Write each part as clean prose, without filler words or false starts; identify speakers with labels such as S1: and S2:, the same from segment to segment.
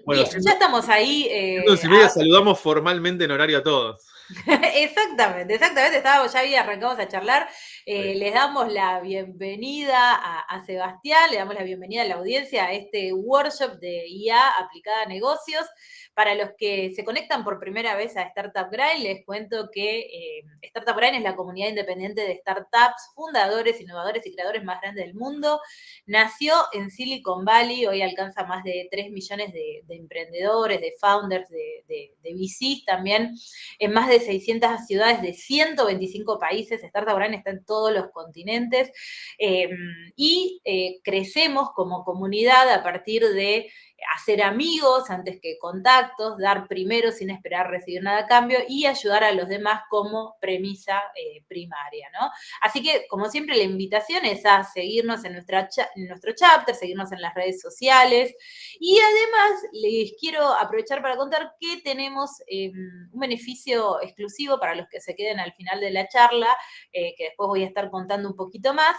S1: Bueno,
S2: Bien, ya estamos ahí.
S1: 1:30 saludamos formalmente en horario a todos.
S2: Exactamente, estábamos, ya había arrancamos a charlar. Les damos la bienvenida a Sebastián, le damos la bienvenida a la audiencia a este workshop de IA aplicada a negocios. Para los que se conectan por primera vez a Startup Grind, les cuento que Startup Grind es la comunidad independiente de startups, fundadores, innovadores y creadores más grande del mundo. Nació en Silicon Valley, hoy alcanza más de 3 millones de emprendedores, de founders, de VCs también, en más de 600 ciudades de 125 países. Startup Grind está en todos los continentes, y crecemos como comunidad a partir de hacer amigos antes que contactos, dar primero sin esperar recibir nada a cambio y ayudar a los demás como premisa primaria, ¿no? Así que, como siempre, la invitación es a seguirnos en nuestro chapter, seguirnos en las redes sociales, y además les quiero aprovechar para contar que tenemos un beneficio exclusivo para los que se queden al final de la charla, que después voy a estar contando un poquito más.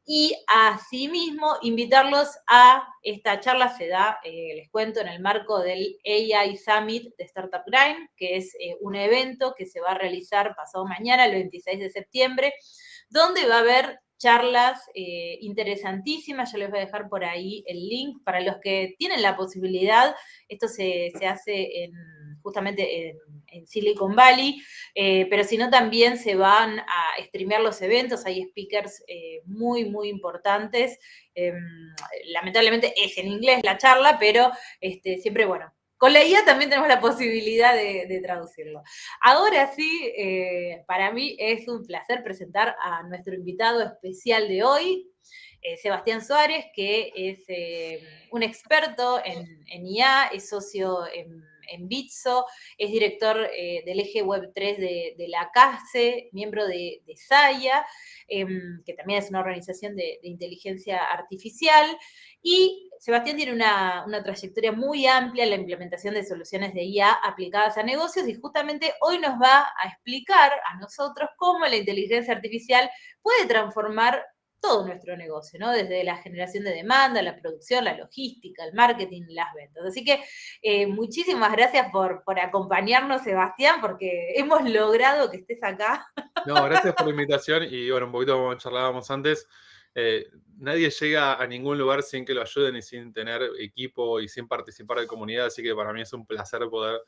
S2: Y asimismo, invitarlos a esta charla. Se da, les cuento, en el marco del AI Summit de Startup Grind, que es un evento que se va a realizar pasado mañana, el 26 de septiembre, donde va a haber charlas interesantísimas. Yo les voy a dejar por ahí el link para los que tienen la posibilidad. Esto se hace justamente en Silicon Valley, pero si no, también se van a streamear los eventos. Hay speakers muy, muy importantes. Lamentablemente es en inglés la charla, pero siempre, bueno, con la IA también tenemos la posibilidad de traducirlo. Ahora sí, para mí es un placer presentar a nuestro invitado especial de hoy, Sebastián Suárez, que es un experto en IA, es socio en Bitso, es director del eje Web3 de la CASE, miembro de SAIA, que también es una organización de inteligencia artificial. Y Sebastián tiene una trayectoria muy amplia en la implementación de soluciones de IA aplicadas a negocios, y justamente hoy nos va a explicar a nosotros cómo la inteligencia artificial puede transformar todo nuestro negocio, ¿no? Desde la generación de demanda, la producción, la logística, el marketing, las ventas. Así que muchísimas gracias por acompañarnos, Sebastián, porque hemos logrado que estés acá.
S1: No, gracias por la invitación y bueno, un poquito como charlábamos antes, nadie llega a ningún lugar sin que lo ayuden y sin tener equipo y sin participar de comunidad, así que para mí es un placer poder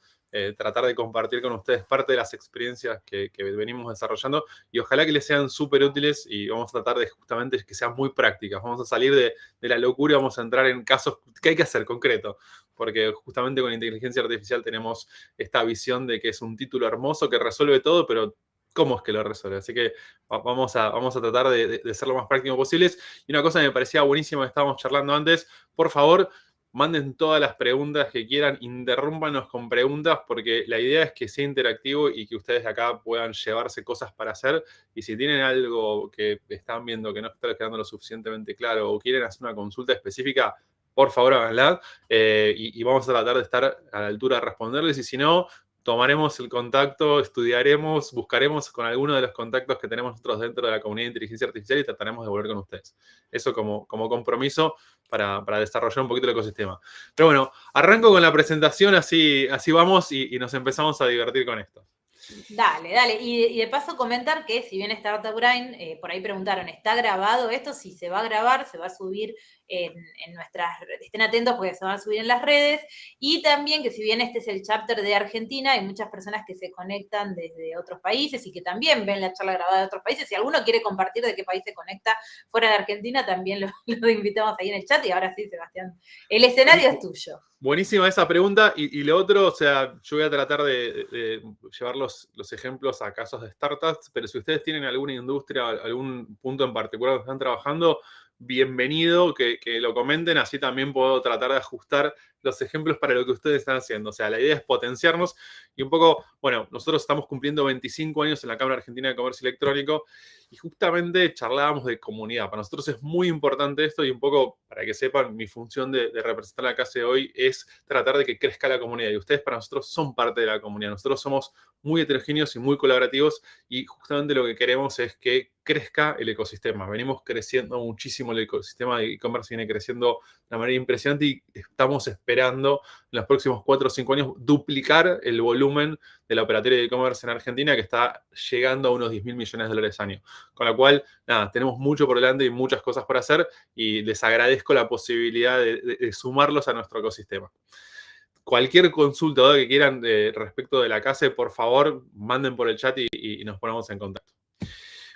S1: tratar de compartir con ustedes parte de las experiencias que venimos desarrollando y ojalá que les sean súper útiles y vamos a tratar de justamente que sean muy prácticas. Vamos a salir de la locura y vamos a entrar en casos que hay que hacer concreto, porque justamente con inteligencia artificial tenemos esta visión de que es un título hermoso que resuelve todo, pero ¿cómo es que lo resuelve? Así que vamos a tratar de ser lo más práctico posibles. Y una cosa que me parecía buenísima que estábamos charlando antes, por favor, manden todas las preguntas que quieran, interrúmpanos con preguntas, porque la idea es que sea interactivo y que ustedes de acá puedan llevarse cosas para hacer. Y si tienen algo que están viendo que no está quedando lo suficientemente claro o quieren hacer una consulta específica, por favor háganla, y vamos a tratar de estar a la altura de responderles. Y si no, tomaremos el contacto, estudiaremos, buscaremos con alguno de los contactos que tenemos nosotros dentro de la comunidad de inteligencia artificial y trataremos de volver con ustedes. Eso como compromiso para desarrollar un poquito el ecosistema. Pero bueno, arranco con la presentación, así vamos y nos empezamos a divertir con esto.
S2: Dale, dale. Y de paso comentar que si bien Startup Grind, por ahí preguntaron, ¿está grabado esto? Si se va a grabar, se va a subir en nuestras redes. Estén atentos porque se van a subir en las redes. Y también que si bien este es el chapter de Argentina, hay muchas personas que se conectan desde otros países y que también ven la charla grabada de otros países. Si alguno quiere compartir de qué país se conecta fuera de Argentina, también lo invitamos ahí en el chat. Y ahora sí, Sebastián, el escenario es tuyo.
S1: Buenísima esa pregunta. Y lo otro, o sea, yo voy a tratar de llevar los ejemplos a casos de startups, pero si ustedes tienen alguna industria, algún punto en particular donde están trabajando, bienvenido que lo comenten, así también puedo tratar de ajustar los ejemplos para lo que ustedes están haciendo. O sea, la idea es potenciarnos y un poco, bueno, nosotros estamos cumpliendo 25 años en la Cámara Argentina de Comercio Electrónico y justamente charlábamos de comunidad. Para nosotros es muy importante esto y un poco, para que sepan, mi función de representar la casa de hoy es tratar de que crezca la comunidad y ustedes para nosotros son parte de la comunidad. Nosotros somos muy heterogéneos y muy colaborativos y justamente lo que queremos es que crezca el ecosistema. Venimos creciendo muchísimo, el ecosistema de e-commerce viene creciendo de una manera impresionante y estamos esperando en los próximos 4 o 5 años duplicar el volumen de la operatoria de e-commerce en Argentina, que está llegando a unos 10.000 millones de dólares año. Con lo cual, nada, tenemos mucho por delante y muchas cosas por hacer, y les agradezco la posibilidad de sumarlos a nuestro ecosistema. Cualquier consulta o duda que quieran respecto de la CASE, por favor, manden por el chat y nos ponemos en contacto.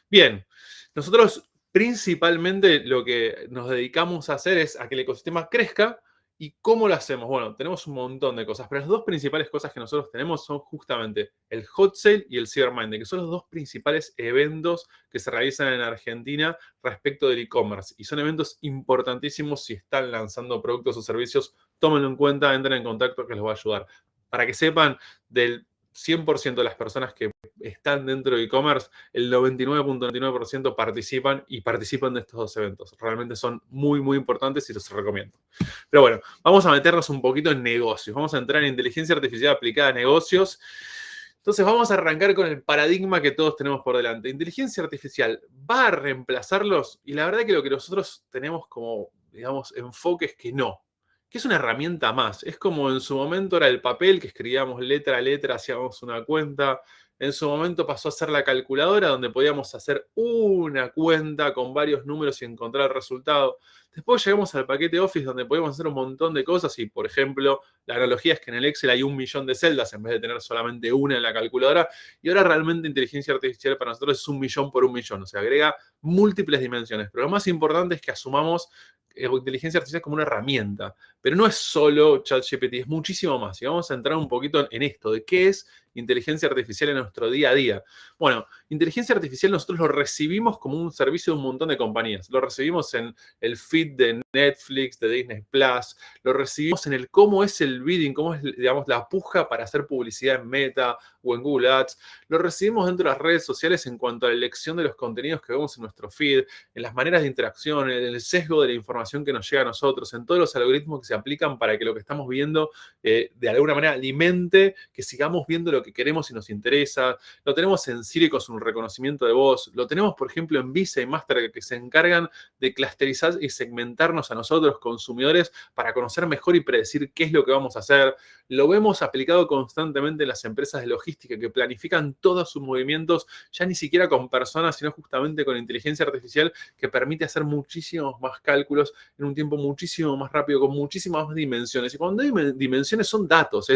S1: Bien, nosotros principalmente lo que nos dedicamos a hacer es a que el ecosistema crezca. ¿Y cómo lo hacemos? Bueno, tenemos un montón de cosas, pero las dos principales cosas que nosotros tenemos son justamente el Hot Sale y el Cyber Monday, que son los dos principales eventos que se realizan en Argentina respecto del e-commerce. Y son eventos importantísimos. Si están lanzando productos o servicios, tómenlo en cuenta, entren en contacto, que les va a ayudar. Para que sepan, del 100% de las personas que están dentro de e-commerce, el 99.99% participan de estos dos eventos. Realmente son muy, muy importantes y los recomiendo. Pero bueno, vamos a meternos un poquito en negocios. Vamos a entrar en inteligencia artificial aplicada a negocios. Entonces vamos a arrancar con el paradigma que todos tenemos por delante. ¿Inteligencia artificial va a reemplazarlos? Y la verdad que lo que nosotros tenemos como, digamos, enfoque es que no. Que es una herramienta más. Es como en su momento era el papel, que escribíamos letra a letra, hacíamos una cuenta. En su momento pasó a ser la calculadora, donde podíamos hacer una cuenta con varios números y encontrar el resultado. Después llegamos al paquete Office, donde podíamos hacer un montón de cosas y, por ejemplo, la analogía es que en el Excel hay 1.000.000 de celdas en vez de tener solamente una en la calculadora. Y ahora realmente inteligencia artificial para nosotros es 1.000.000 por 1.000.000. O sea, agrega múltiples dimensiones. Pero lo más importante es que asumamos inteligencia artificial como una herramienta. Pero no es solo ChatGPT, es muchísimo más. Y vamos a entrar un poquito en esto, de qué es inteligencia artificial en nuestro día a día. Bueno, inteligencia artificial nosotros lo recibimos como un servicio de un montón de compañías. Lo recibimos en el feed de Netflix, de Disney Plus. Lo recibimos en el cómo es el bidding, cómo es, digamos, la puja para hacer publicidad en Meta o en Google Ads. Lo recibimos dentro de las redes sociales en cuanto a la elección de los contenidos que vemos en nuestro feed, en las maneras de interacción, en el sesgo de la información que nos llega a nosotros, en todos los algoritmos que se aplican para que lo que estamos viendo de alguna manera alimente, que sigamos viendo lo que queremos y nos interesa. Lo tenemos en Siri con su reconocimiento de voz. Lo tenemos, por ejemplo, en Visa y Master, que se encargan de clusterizar y segmentarnos a nosotros, consumidores, para conocer mejor y predecir qué es lo que vamos a hacer. Lo vemos aplicado constantemente en las empresas de logística que planifican todos sus movimientos, ya ni siquiera con personas, sino justamente con inteligencia artificial, que permite hacer muchísimos más cálculos en un tiempo muchísimo más rápido, con muchísimas más dimensiones. Y cuando hay dimensiones son datos.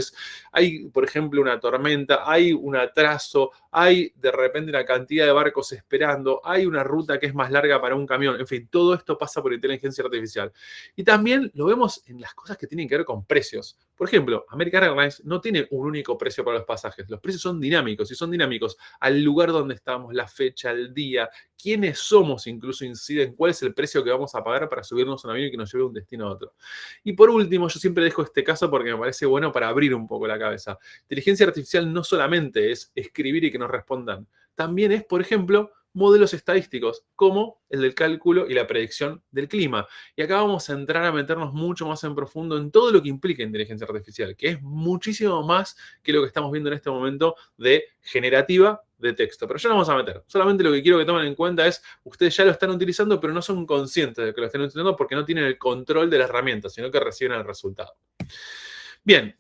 S1: Hay, por ejemplo, una tormenta, hay un atraso, hay de repente una cantidad de barcos esperando, hay una ruta que es más larga para un camión. En fin, todo esto pasa por inteligencia artificial. Y también lo vemos en las cosas que tienen que ver con precios. Por ejemplo, American Airlines no tiene un único precio para los pasajes. Los precios son dinámicos, y son dinámicos al lugar donde estamos, la fecha, el día, quiénes somos, incluso incide en cuál es el precio que vamos a pagar para subirnos a un avión y que nos lleve de un destino a otro. Y por último, yo siempre dejo este caso porque me parece bueno para abrir un poco la cabeza. Inteligencia artificial no solamente es escribir y que nos respondan, también es, por ejemplo, modelos estadísticos, como el del cálculo y la predicción del clima. Y acá vamos a entrar a meternos mucho más en profundo en todo lo que implica inteligencia artificial, que es muchísimo más que lo que estamos viendo en este momento de generativa de texto. Pero ya no vamos a meter. Solamente lo que quiero que tomen en cuenta es, ustedes ya lo están utilizando, pero no son conscientes de que lo están utilizando porque no tienen el control de la herramienta, sino que reciben el resultado. Bien,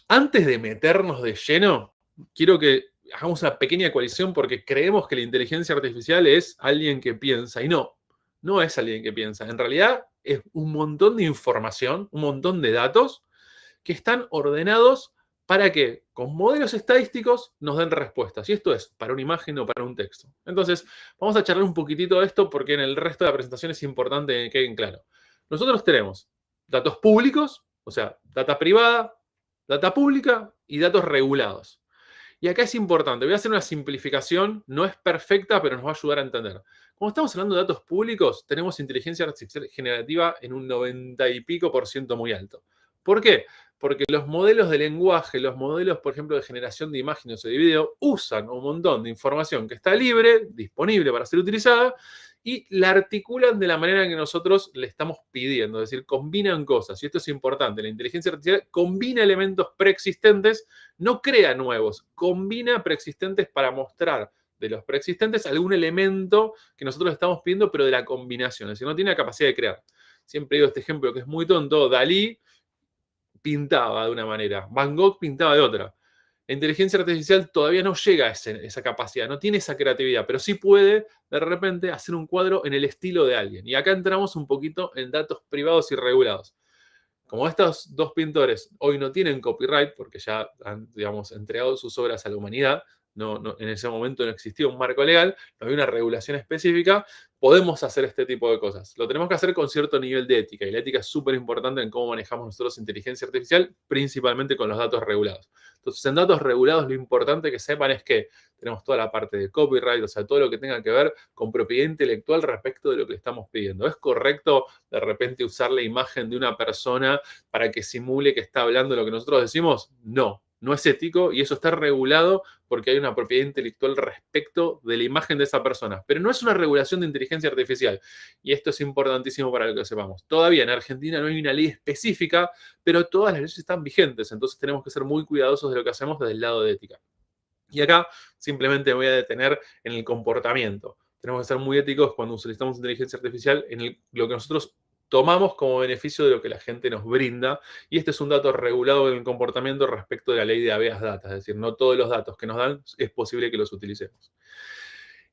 S1: antes de meternos de lleno, quiero que hagamos una pequeña coalición porque creemos que la inteligencia artificial es alguien que piensa, y no es alguien que piensa. En realidad es un montón de información, un montón de datos que están ordenados para que con modelos estadísticos nos den respuestas. Y esto es para una imagen o para un texto. Entonces, vamos a charlar un poquitito de esto porque en el resto de la presentación es importante que queden claro. Nosotros tenemos datos públicos, o sea, data privada, data pública y datos regulados. Y acá es importante, voy a hacer una simplificación, no es perfecta, pero nos va a ayudar a entender. Como estamos hablando de datos públicos, tenemos inteligencia artificial generativa en un 90 y pico % muy alto. ¿Por qué? Porque los modelos de lenguaje, los modelos, por ejemplo, de generación de imágenes o de video, usan un montón de información que está libre, disponible para ser utilizada, y la articulan de la manera en que nosotros le estamos pidiendo, es decir, combinan cosas, y esto es importante, la inteligencia artificial combina elementos preexistentes, no crea nuevos, combina preexistentes para mostrar de los preexistentes algún elemento que nosotros estamos pidiendo, pero de la combinación, es decir, no tiene la capacidad de crear. Siempre digo este ejemplo que es muy tonto, Dalí pintaba de una manera, Van Gogh pintaba de otra. La inteligencia artificial todavía no llega a esa capacidad, no tiene esa creatividad, pero sí puede de repente hacer un cuadro en el estilo de alguien. Y acá entramos un poquito en datos privados y regulados. Como estos dos pintores hoy no tienen copyright, porque ya han, digamos, entregado sus obras a la humanidad, en ese momento no existía un marco legal, no había una regulación específica, podemos hacer este tipo de cosas. Lo tenemos que hacer con cierto nivel de ética, y la ética es súper importante en cómo manejamos nosotros inteligencia artificial, principalmente con los datos regulados. Entonces, en datos regulados, lo importante que sepan es que tenemos toda la parte de copyright, o sea, todo lo que tenga que ver con propiedad intelectual respecto de lo que le estamos pidiendo. ¿Es correcto de repente usar la imagen de una persona para que simule que está hablando lo que nosotros decimos? No, no es ético y eso está regulado porque hay una propiedad intelectual respecto de la imagen de esa persona. Pero no es una regulación de inteligencia artificial. Y esto es importantísimo para que lo sepamos. Todavía en Argentina no hay una ley específica, pero todas las leyes están vigentes. Entonces tenemos que ser muy cuidadosos de lo que hacemos desde el lado de ética. Y acá simplemente me voy a detener en el comportamiento. Tenemos que ser muy éticos cuando utilizamos inteligencia artificial en lo que nosotros tomamos como beneficio de lo que la gente nos brinda. Y este es un dato regulado en el comportamiento respecto de la ley de habeas data. Es decir, no todos los datos que nos dan es posible que los utilicemos.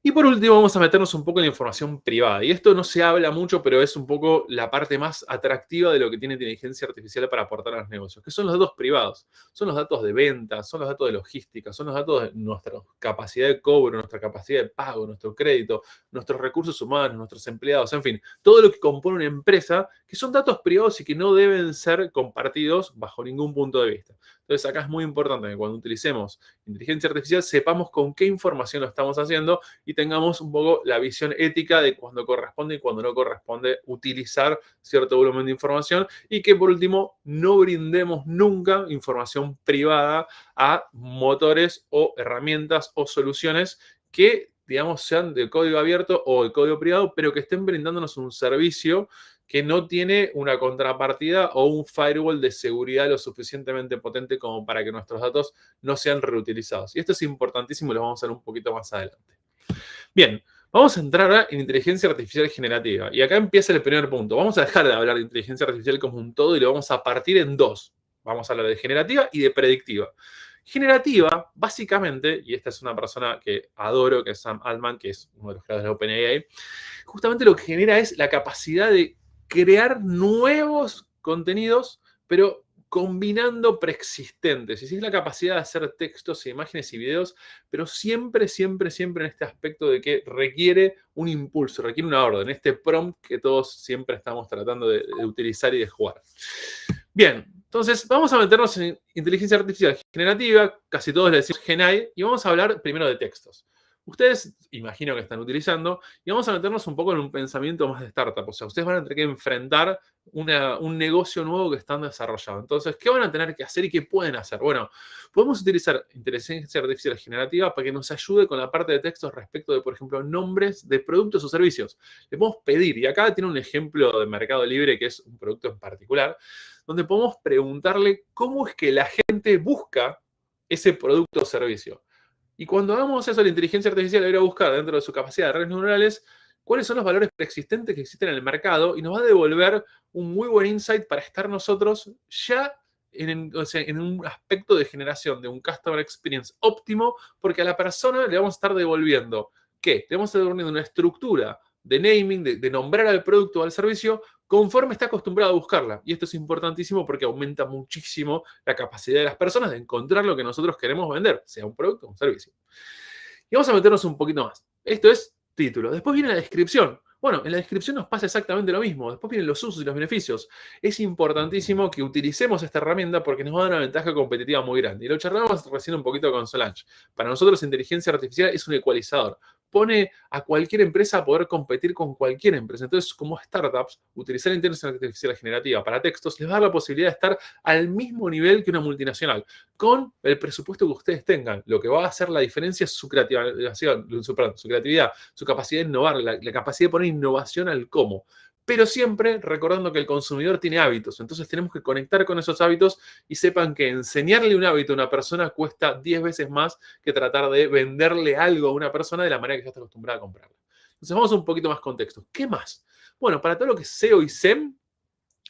S1: Y por último vamos a meternos un poco en la información privada. Y esto no se habla mucho, pero es un poco la parte más atractiva de lo que tiene inteligencia artificial para aportar a los negocios, que son los datos privados. Son los datos de ventas, son los datos de logística, son los datos de nuestra capacidad de cobro, nuestra capacidad de pago, nuestro crédito, nuestros recursos humanos, nuestros empleados, en fin, todo lo que compone una empresa, que son datos privados y que no deben ser compartidos bajo ningún punto de vista. Entonces acá es muy importante que cuando utilicemos inteligencia artificial sepamos con qué información lo estamos haciendo y tengamos un poco la visión ética de cuando corresponde y cuando no corresponde utilizar cierto volumen de información y que por último no brindemos nunca información privada a motores o herramientas o soluciones que, digamos, sean de código abierto o de código privado, pero que estén brindándonos un servicio que no tiene una contrapartida o un firewall de seguridad lo suficientemente potente como para que nuestros datos no sean reutilizados. Y esto es importantísimo y lo vamos a ver un poquito más adelante. Bien, vamos a entrar ahora en inteligencia artificial generativa. Y acá empieza el primer punto. Vamos a dejar de hablar de inteligencia artificial como un todo y lo vamos a partir en dos. Vamos a hablar de generativa y de predictiva. Generativa, básicamente, y esta es una persona que adoro, que es Sam Altman, que es uno de los creadores de OpenAI, justamente lo que genera es la capacidad de crear nuevos contenidos, pero combinando preexistentes. Y sí es la capacidad de hacer textos, imágenes y videos, pero siempre, siempre, siempre en este aspecto de que requiere un impulso, requiere una orden, este prompt que todos siempre estamos tratando de utilizar y de jugar. Bien, entonces vamos a meternos en inteligencia artificial generativa, casi todos le decimos GenAI, y vamos a hablar primero de textos. Ustedes, imagino que están utilizando, y vamos a meternos un poco en un pensamiento más de startup. O sea, ustedes van a tener que enfrentar un negocio nuevo que están desarrollando. Entonces, ¿qué van a tener que hacer y qué pueden hacer? Bueno, podemos utilizar inteligencia artificial generativa para que nos ayude con la parte de textos respecto de, por ejemplo, nombres de productos o servicios. Le podemos pedir, y acá tiene un ejemplo de Mercado Libre, que es un producto en particular, donde podemos preguntarle cómo es que la gente busca ese producto o servicio. Y cuando hagamos eso, la inteligencia artificial va a ir a buscar dentro de su capacidad de redes neuronales cuáles son los valores preexistentes que existen en el mercado y nos va a devolver un muy buen insight para estar nosotros ya en un aspecto de generación de un customer experience óptimo, porque a la persona le vamos a estar devolviendo, ¿qué? Le vamos a estar devolviendo una estructura de naming, de nombrar al producto o al servicio conforme está acostumbrado a buscarla. Y esto es importantísimo porque aumenta muchísimo la capacidad de las personas de encontrar lo que nosotros queremos vender, sea un producto o un servicio. Y vamos a meternos un poquito más. Esto es título. Después viene la descripción. Bueno, en la descripción nos pasa exactamente lo mismo. Después vienen los usos y los beneficios. Es importantísimo que utilicemos esta herramienta porque nos va a dar una ventaja competitiva muy grande. Y lo charlamos recién un poquito con Solange. Para nosotros, inteligencia artificial es un ecualizador. Pone a cualquier empresa a poder competir con cualquier empresa. Entonces, como startups, utilizar inteligencia artificial generativa para textos les va a dar la posibilidad de estar al mismo nivel que una multinacional, con el presupuesto que ustedes tengan. Lo que va a hacer la diferencia es su creatividad, su capacidad de innovar, la capacidad de poner innovación al cómo. Pero siempre recordando que el consumidor tiene hábitos. Entonces tenemos que conectar con esos hábitos y sepan que enseñarle un hábito a una persona cuesta 10 veces más que tratar de venderle algo a una persona de la manera que ya está acostumbrada a comprarlo. Entonces vamos a un poquito más contexto. ¿Qué más? Bueno, para todo lo que es SEO y SEM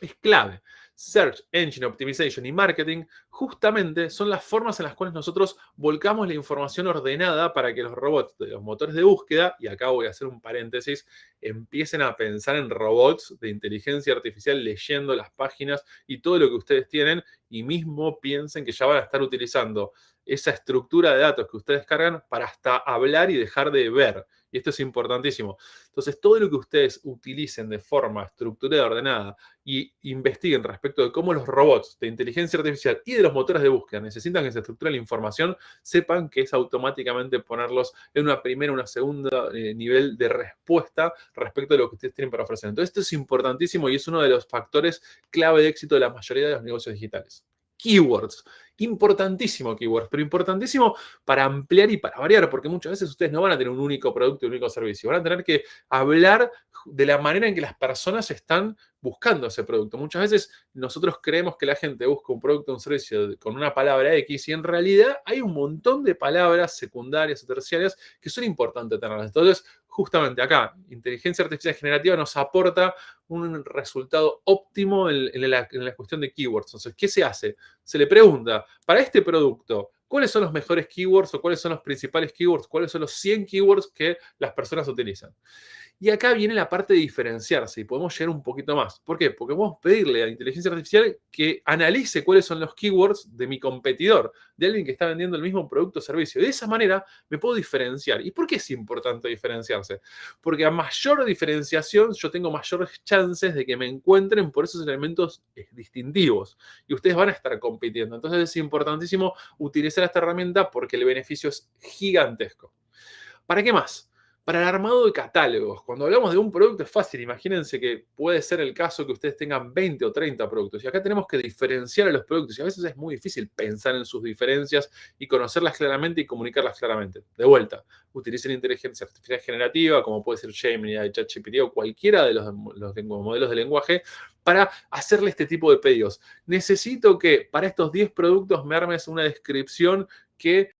S1: es clave. Search Engine Optimization y Marketing justamente son las formas en las cuales nosotros volcamos la información ordenada para que los robots de los motores de búsqueda, y acá voy a hacer un paréntesis, empiecen a pensar en robots de inteligencia artificial leyendo las páginas y todo lo que ustedes tienen, y mismo piensen que ya van a estar utilizando esa estructura de datos que ustedes cargan para hasta hablar y dejar de ver. Y esto es importantísimo. Entonces, todo lo que ustedes utilicen de forma estructurada, ordenada, y investiguen respecto de cómo los robots de inteligencia artificial y de los motores de búsqueda necesitan que se estructure la información, sepan que es automáticamente ponerlos en una primera, una segunda nivel de respuesta respecto de lo que ustedes tienen para ofrecer. Entonces, esto es importantísimo y es uno de los factores clave de éxito de la mayoría de los negocios digitales. Keywords. Importantísimo keywords, pero importantísimo para ampliar y para variar, porque muchas veces ustedes no van a tener un único producto y un único servicio. Van a tener que hablar de la manera en que las personas están buscando ese producto. Muchas veces nosotros creemos que la gente busca un producto o un servicio con una palabra X y en realidad hay un montón de palabras secundarias o terciarias que son importantes tenerlas. Entonces, justamente acá, inteligencia artificial generativa nos aporta un resultado óptimo en la cuestión de keywords. Entonces, ¿qué se hace? Se le pregunta, para este producto, ¿cuáles son los mejores keywords o cuáles son los principales keywords? ¿Cuáles son los 100 keywords que las personas utilizan? Y acá viene la parte de diferenciarse y podemos llegar un poquito más. ¿Por qué? Porque podemos pedirle a la inteligencia artificial que analice cuáles son los keywords de mi competidor, de alguien que está vendiendo el mismo producto o servicio. De esa manera me puedo diferenciar. ¿Y por qué es importante diferenciarse? Porque a mayor diferenciación yo tengo mayores chances de que me encuentren por esos elementos distintivos. Y ustedes van a estar compitiendo. Entonces es importantísimo utilizar esta herramienta porque el beneficio es gigantesco. ¿Para qué más? Para el armado de catálogos. Cuando hablamos de un producto es fácil. Imagínense que puede ser el caso que ustedes tengan 20 o 30 productos. Y acá tenemos que diferenciar a los productos. Y a veces es muy difícil pensar en sus diferencias y conocerlas claramente y comunicarlas claramente. De vuelta, utilicen inteligencia artificial generativa, como puede ser Gemini, ChatGPT o cualquiera de los modelos de lenguaje, para hacerle este tipo de pedidos. Necesito que para estos 10 productos me armes una descripción que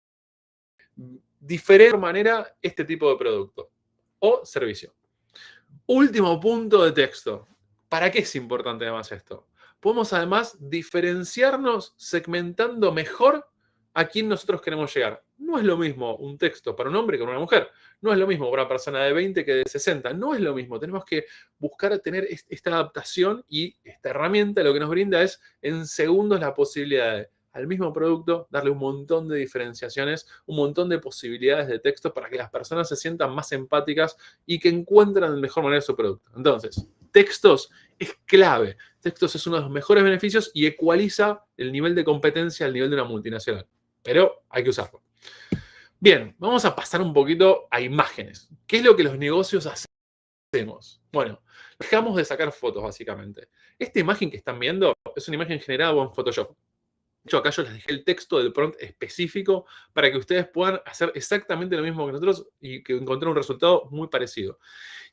S1: diferente manera este tipo de producto o servicio. Último punto de texto. ¿Para qué es importante además esto? Podemos además diferenciarnos segmentando mejor a quién nosotros queremos llegar. No es lo mismo un texto para un hombre que para una mujer. No es lo mismo para una persona de 20 que de 60. No es lo mismo. Tenemos que buscar tener esta adaptación y esta herramienta lo que nos brinda es en segundos la posibilidad de al mismo producto, darle un montón de diferenciaciones, un montón de posibilidades de texto para que las personas se sientan más empáticas y que encuentren de mejor manera su producto. Entonces, textos es clave. Textos es uno de los mejores beneficios y ecualiza el nivel de competencia al nivel de una multinacional. Pero hay que usarlo. Bien, vamos a pasar un poquito a imágenes. ¿Qué es lo que los negocios hacemos? Bueno, dejamos de sacar fotos, básicamente. Esta imagen que están viendo es una imagen generada en Photoshop. De hecho, acá yo les dejé el texto del prompt específico para que ustedes puedan hacer exactamente lo mismo que nosotros y que encontrar un resultado muy parecido.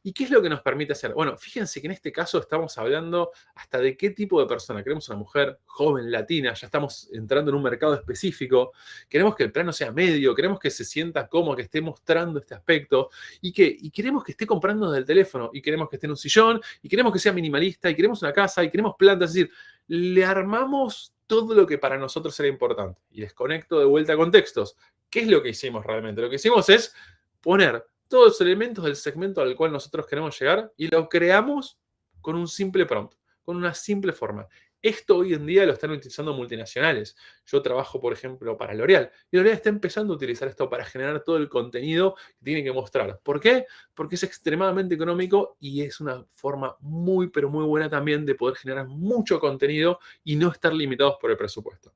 S1: ¿Y qué es lo que nos permite hacer? Bueno, fíjense que en este caso estamos hablando hasta de qué tipo de persona. Queremos una mujer joven, latina, ya estamos entrando en un mercado específico. Queremos que el plano sea medio, queremos que se sienta cómodo, que esté mostrando este aspecto y queremos que esté comprando desde el teléfono y queremos que esté en un sillón y queremos que sea minimalista y queremos una casa y queremos plantas. Es decir, le armamos todo lo que para nosotros era importante. Y les conecto de vuelta con textos. ¿Qué es lo que hicimos realmente? Lo que hicimos es poner todos los elementos del segmento al cual nosotros queremos llegar y lo creamos con un simple prompt, con una simple forma. Esto hoy en día lo están utilizando multinacionales. Yo trabajo, por ejemplo, para L'Oréal. Y L'Oréal está empezando a utilizar esto para generar todo el contenido que tiene que mostrar. ¿Por qué? Porque es extremadamente económico y es una forma muy, pero muy buena también de poder generar mucho contenido y no estar limitados por el presupuesto.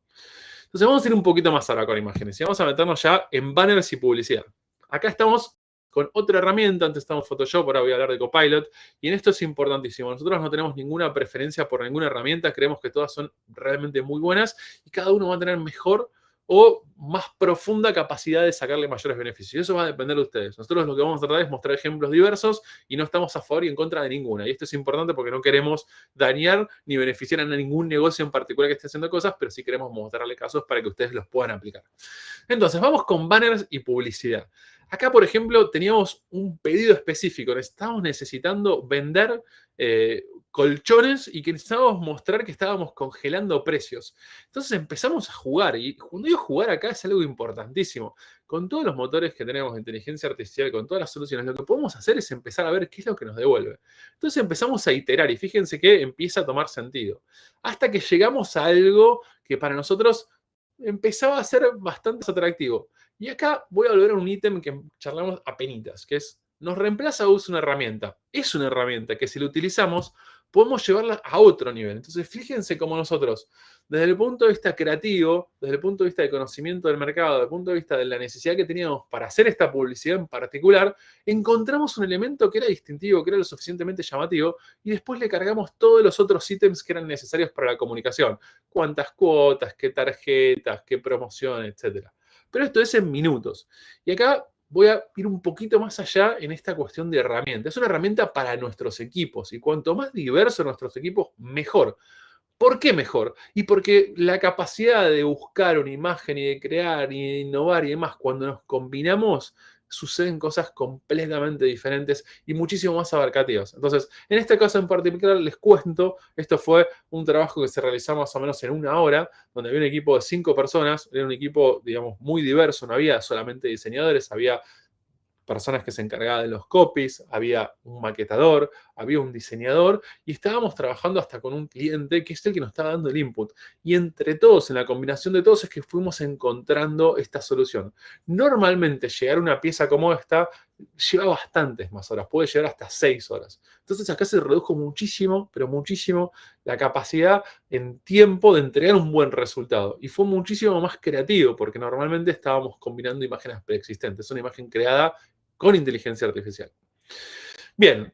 S1: Entonces vamos a ir un poquito más ahora con imágenes y vamos a meternos ya en banners y publicidad. Acá estamos con otra herramienta, antes estamos en Photoshop, ahora voy a hablar de Copilot, y en esto es importantísimo. Nosotros no tenemos ninguna preferencia por ninguna herramienta, creemos que todas son realmente muy buenas y cada uno va a tener mejor o más profunda capacidad de sacarle mayores beneficios. Y eso va a depender de ustedes. Nosotros lo que vamos a tratar es mostrar ejemplos diversos y no estamos a favor y en contra de ninguna. Y esto es importante porque no queremos dañar ni beneficiar a ningún negocio en particular que esté haciendo cosas, pero sí queremos mostrarle casos para que ustedes los puedan aplicar. Entonces, vamos con banners y publicidad. Acá, por ejemplo, teníamos un pedido específico. Estábamos necesitando vender colchones y que necesitábamos mostrar que estábamos congelando precios. Entonces empezamos a jugar, y cuando digo jugar acá es algo importantísimo. Con todos los motores que tenemos de inteligencia artificial, con todas las soluciones, lo que podemos hacer es empezar a ver qué es lo que nos devuelve. Entonces empezamos a iterar y fíjense que empieza a tomar sentido. Hasta que llegamos a algo que para nosotros empezaba a ser bastante atractivo. Y acá voy a volver a un ítem que charlamos apenitas, que es, nos reemplaza o es una herramienta. Es una herramienta que si la utilizamos, podemos llevarla a otro nivel. Entonces, fíjense cómo nosotros, desde el punto de vista creativo, desde el punto de vista de conocimiento del mercado, desde el punto de vista de la necesidad que teníamos para hacer esta publicidad en particular, encontramos un elemento que era distintivo, que era lo suficientemente llamativo, y después le cargamos todos los otros ítems que eran necesarios para la comunicación. Cuántas cuotas, qué tarjetas, qué promoción, etc. Pero esto es en minutos. Y acá voy a ir un poquito más allá en esta cuestión de herramienta. Es una herramienta para nuestros equipos y cuanto más diversos nuestros equipos, mejor. ¿Por qué mejor? Y porque la capacidad de buscar una imagen y de crear y de innovar y demás, cuando nos combinamos, suceden cosas completamente diferentes y muchísimo más abarcativas. Entonces, en este caso en particular les cuento, esto fue un trabajo que se realizó más o menos en 1 hora, donde había un equipo de 5 personas, era un equipo, digamos, muy diverso, no había solamente diseñadores, había personas que se encargaban de los copies, había un maquetador, había un diseñador y estábamos trabajando hasta con un cliente que es el que nos estaba dando el input. Y entre todos, en la combinación de todos, es que fuimos encontrando esta solución. Normalmente llegar a una pieza como esta lleva bastantes más horas, puede llegar hasta 6 horas. Entonces acá se redujo muchísimo, pero muchísimo, la capacidad en tiempo de entregar un buen resultado. Y fue muchísimo más creativo, porque normalmente estábamos combinando imágenes preexistentes. Una imagen creada con inteligencia artificial. Bien,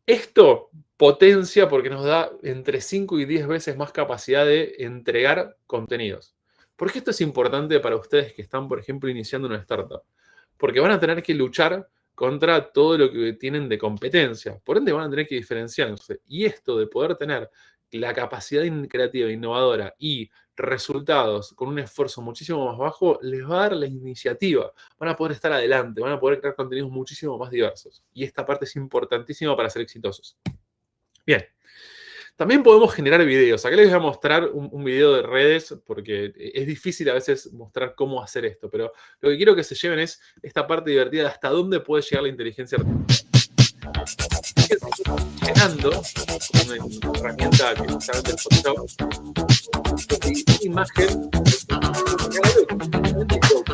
S1: esto potencia porque nos da entre 5 y 10 veces más capacidad de entregar contenidos. ¿Por qué esto es importante para ustedes que están, por ejemplo, iniciando una startup? Porque van a tener que luchar contra todo lo que tienen de competencia. Por ende, van a tener que diferenciarse. Y esto de poder tener la capacidad creativa, innovadora y resultados con un esfuerzo muchísimo más bajo, les va a dar la iniciativa. Van a poder estar adelante, van a poder crear contenidos muchísimo más diversos. Y esta parte es importantísima para ser exitosos. Bien. También podemos generar videos. Acá les voy a mostrar un video de redes porque es difícil a veces mostrar cómo hacer esto, pero lo que quiero que se lleven es esta parte divertida de hasta dónde puede llegar la inteligencia artificial. Llenando una herramienta que justamente el Photoshop, una imagen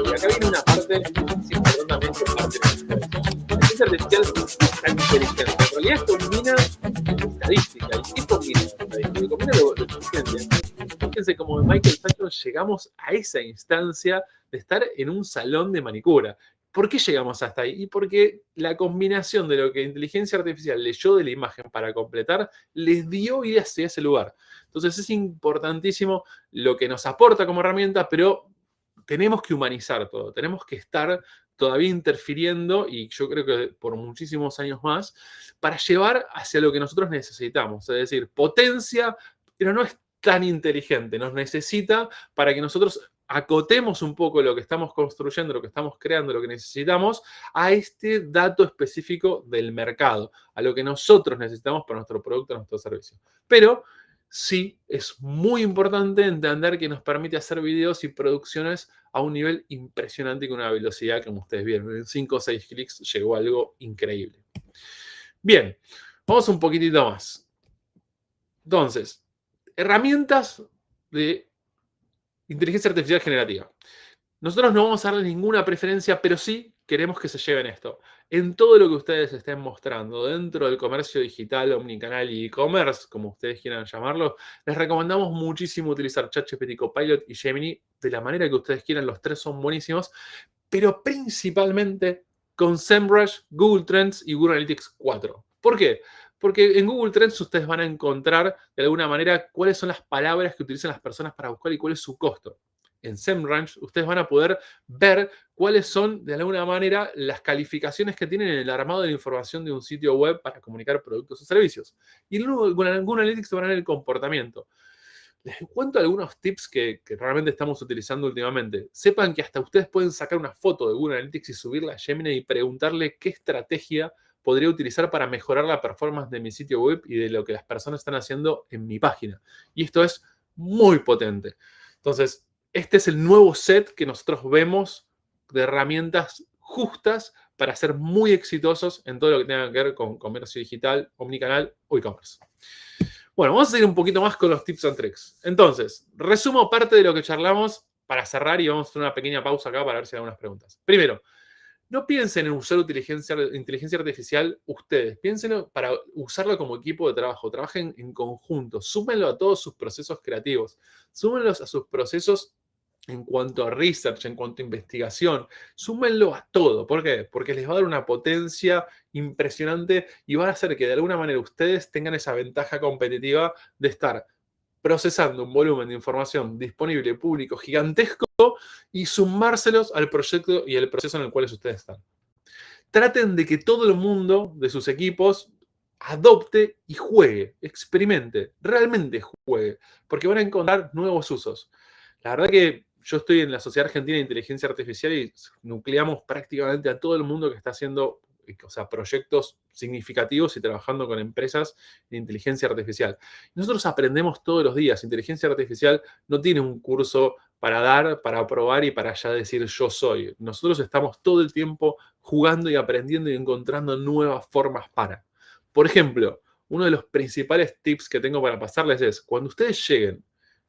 S1: y acá viene una parte importantemente parte de la inteligencia artificial es inteligente. En realidad combina estadística. ¿Y qué combina estadística? Combina lo suficiente. Fíjense como en Michael Jackson llegamos a esa instancia de estar en un salón de manicura. ¿Por qué llegamos hasta ahí? Y porque la combinación de lo que inteligencia artificial leyó de la imagen para completar les dio ir hacia ese lugar. Entonces es importantísimo lo que nos aporta como herramienta, pero tenemos que humanizar todo, tenemos que estar todavía interfiriendo, y yo creo que por muchísimos años más, para llevar hacia lo que nosotros necesitamos. Es decir, potencia, pero no es tan inteligente, nos necesita para que nosotros acotemos un poco lo que estamos construyendo, lo que estamos creando, lo que necesitamos, a este dato específico del mercado, a lo que nosotros necesitamos para nuestro producto, nuestro servicio. Pero sí es muy importante entender que nos permite hacer videos y producciones a un nivel impresionante y con una velocidad, como ustedes vieron. En 5 o 6 clics llegó algo increíble. Bien, vamos un poquitito más. Entonces, herramientas de inteligencia artificial generativa. Nosotros no vamos a darle ninguna preferencia, pero sí queremos que se lleven esto. En todo lo que ustedes estén mostrando, dentro del comercio digital, omnicanal y e-commerce, como ustedes quieran llamarlo, les recomendamos muchísimo utilizar ChatGPT, Copilot y Gemini de la manera que ustedes quieran. Los tres son buenísimos, pero principalmente con SEMrush, Google Trends y Google Analytics 4. ¿Por qué? Porque en Google Trends ustedes van a encontrar de alguna manera cuáles son las palabras que utilizan las personas para buscar y cuál es su costo. En SEMrush ustedes van a poder ver cuáles son, de alguna manera, las calificaciones que tienen en el armado de la información de un sitio web para comunicar productos o servicios. Y en Google Analytics van a ver el comportamiento. Les cuento algunos tips que realmente estamos utilizando últimamente. Sepan que hasta ustedes pueden sacar una foto de Google Analytics y subirla a Gemini y preguntarle qué estrategia podría utilizar para mejorar la performance de mi sitio web y de lo que las personas están haciendo en mi página. Y esto es muy potente. Entonces, este es el nuevo set que nosotros vemos de herramientas justas para ser muy exitosos en todo lo que tenga que ver con comercio digital, omnicanal o e-commerce. Bueno, vamos a seguir un poquito más con los tips and tricks. Entonces, resumo parte de lo que charlamos para cerrar y vamos a hacer una pequeña pausa acá para ver si hay algunas preguntas. Primero, no piensen en usar inteligencia artificial ustedes, piénsenlo para usarlo como equipo de trabajo, trabajen en conjunto, súmenlo a todos sus procesos creativos, súmenlos a sus procesos en cuanto a research, en cuanto a investigación, súmenlo a todo. ¿Por qué? Porque les va a dar una potencia impresionante y va a hacer que de alguna manera ustedes tengan esa ventaja competitiva de estar procesando un volumen de información disponible público gigantesco y sumárselos al proyecto y el proceso en el cual ustedes están. Traten de que todo el mundo de sus equipos adopte y juegue, experimente, realmente juegue, porque van a encontrar nuevos usos. La verdad que yo estoy en la Sociedad Argentina de Inteligencia Artificial y nucleamos prácticamente a todo el mundo que está haciendo, o sea, proyectos significativos y trabajando con empresas de inteligencia artificial. Nosotros aprendemos todos los días. Inteligencia artificial no tiene un curso para dar, para probar y para ya decir yo soy. Nosotros estamos todo el tiempo jugando y aprendiendo y encontrando nuevas formas para. Por ejemplo, uno de los principales tips que tengo para pasarles es, cuando ustedes lleguen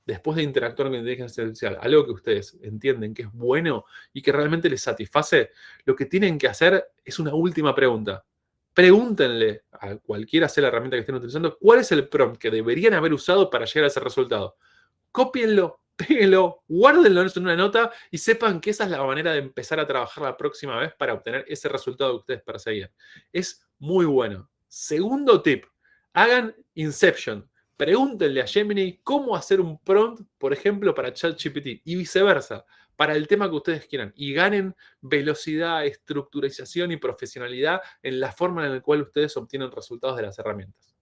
S1: después de interactuar con inteligencia artificial, algo que ustedes entienden que es bueno y que realmente les satisface, lo que tienen que hacer es una última pregunta. Pregúntenle a cualquiera sea la herramienta que estén utilizando, ¿cuál es el prompt que deberían haber usado para llegar a ese resultado? Cópienlo, péguenlo, guárdenlo en una nota y sepan que esa es la manera de empezar a trabajar la próxima vez para obtener ese resultado que ustedes perseguían. Es muy bueno. Segundo tip, hagan Inception. Pregúntenle a Gemini cómo hacer un prompt, por ejemplo, para ChatGPT y viceversa, para el tema que ustedes quieran. Y ganen velocidad, estructurización y profesionalidad en la forma en la cual ustedes obtienen resultados de las herramientas.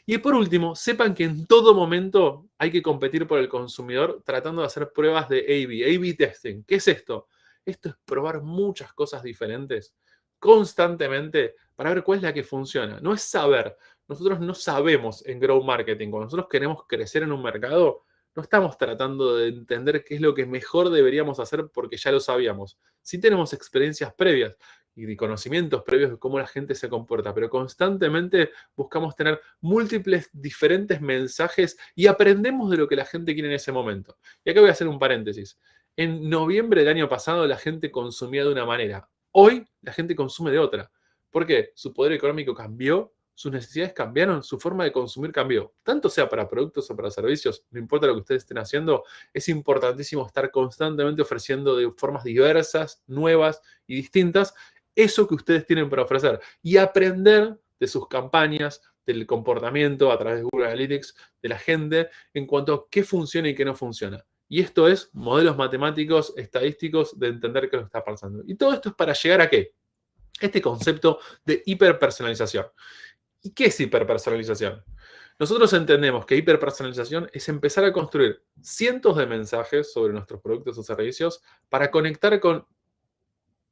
S1: Y por último, sepan que en todo momento hay que competir por el consumidor tratando de hacer pruebas de A/B testing. ¿Qué es esto? Esto es probar muchas cosas diferentes constantemente para ver cuál es la que funciona. No es saber. Nosotros no sabemos en Grow Marketing. Cuando nosotros queremos crecer en un mercado, no estamos tratando de entender qué es lo que mejor deberíamos hacer porque ya lo sabíamos. Sí tenemos experiencias previas y conocimientos previos de cómo la gente se comporta, pero constantemente buscamos tener múltiples diferentes mensajes y aprendemos de lo que la gente quiere en ese momento. Y acá voy a hacer un paréntesis. En noviembre del año pasado la gente consumía de una manera. Hoy la gente consume de otra. ¿Por qué? Su poder económico cambió, sus necesidades cambiaron, su forma de consumir cambió. Tanto sea para productos o para servicios, no importa lo que ustedes estén haciendo, es importantísimo estar constantemente ofreciendo de formas diversas, nuevas y distintas eso que ustedes tienen para ofrecer y aprender de sus campañas, del comportamiento a través de Google Analytics de la gente en cuanto a qué funciona y qué no funciona. Y esto es modelos matemáticos, estadísticos de entender qué es lo que está pasando. Y todo esto es para llegar a qué? Este concepto de hiperpersonalización. ¿Y qué es hiperpersonalización? Nosotros entendemos que hiperpersonalización es empezar a construir cientos de mensajes sobre nuestros productos o servicios para conectar con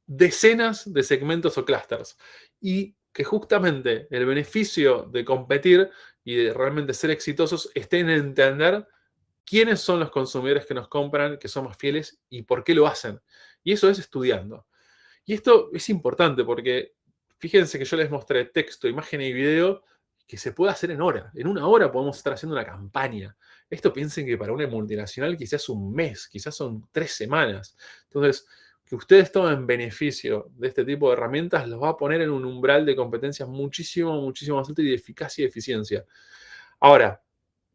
S1: decenas de segmentos o clusters. Y que justamente el beneficio de competir y de realmente ser exitosos esté en entender quiénes son los consumidores que nos compran, que son más fieles y por qué lo hacen. Y eso es estudiando. Y esto es importante porque fíjense que yo les mostré texto, imagen y video que se puede hacer en hora. En una hora podemos estar haciendo una campaña. Esto piensen que para una multinacional quizás un mes, quizás son 3 semanas. Entonces, que ustedes tomen beneficio de este tipo de herramientas los va a poner en un umbral de competencias muchísimo, muchísimo más alto y de eficacia y eficiencia. Ahora,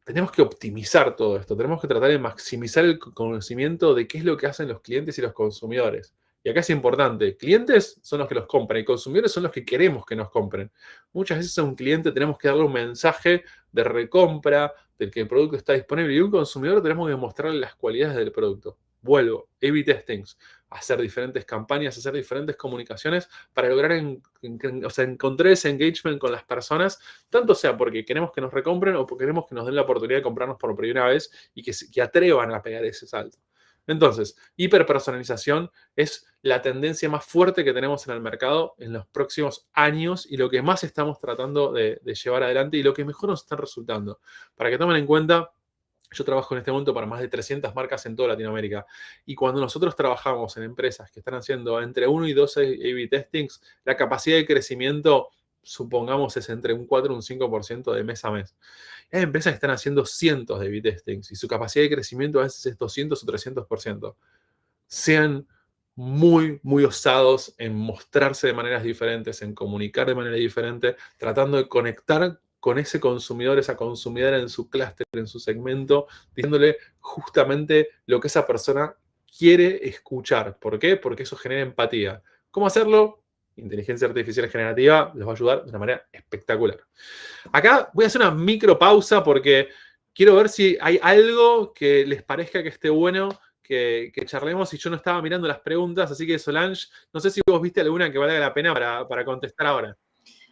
S1: tenemos que optimizar todo esto, tenemos que tratar de maximizar el conocimiento de qué es lo que hacen los clientes y los consumidores. Y acá es importante, clientes son los que los compran y consumidores son los que queremos que nos compren. Muchas veces a un cliente tenemos que darle un mensaje de recompra, del que el producto está disponible, y a un consumidor tenemos que mostrarle las cualidades del producto. Vuelvo, A/B testings, hacer diferentes campañas, hacer diferentes comunicaciones para lograr encontrar ese engagement con las personas, tanto sea porque queremos que nos recompren o porque queremos que nos den la oportunidad de comprarnos por primera vez y que atrevan a pegar ese salto. Entonces, hiperpersonalización es la tendencia más fuerte que tenemos en el mercado en los próximos años y lo que más estamos tratando de llevar adelante y lo que mejor nos está resultando. Para que tomen en cuenta, yo trabajo en este momento para más de 300 marcas en toda Latinoamérica. Y cuando nosotros trabajamos en empresas que están haciendo entre 1 y 2 A/B testings, la capacidad de crecimiento, supongamos, es entre un 4 y un 5% de mes a mes. Hay empresas que están haciendo cientos de A/B testings y su capacidad de crecimiento a veces es 200 o 300%. Sean muy, muy osados en mostrarse de maneras diferentes, en comunicar de manera diferente, tratando de conectar con ese consumidor, esa consumidora en su clúster, en su segmento, diciéndole justamente lo que esa persona quiere escuchar. ¿Por qué? Porque eso genera empatía. ¿Cómo hacerlo? Inteligencia artificial generativa les va a ayudar de una manera espectacular. Acá voy a hacer una micro pausa porque quiero ver si hay algo que les parezca que esté bueno que charlemos. Y yo no estaba mirando las preguntas, así que Solange, no sé si vos viste alguna que valga la pena para contestar ahora.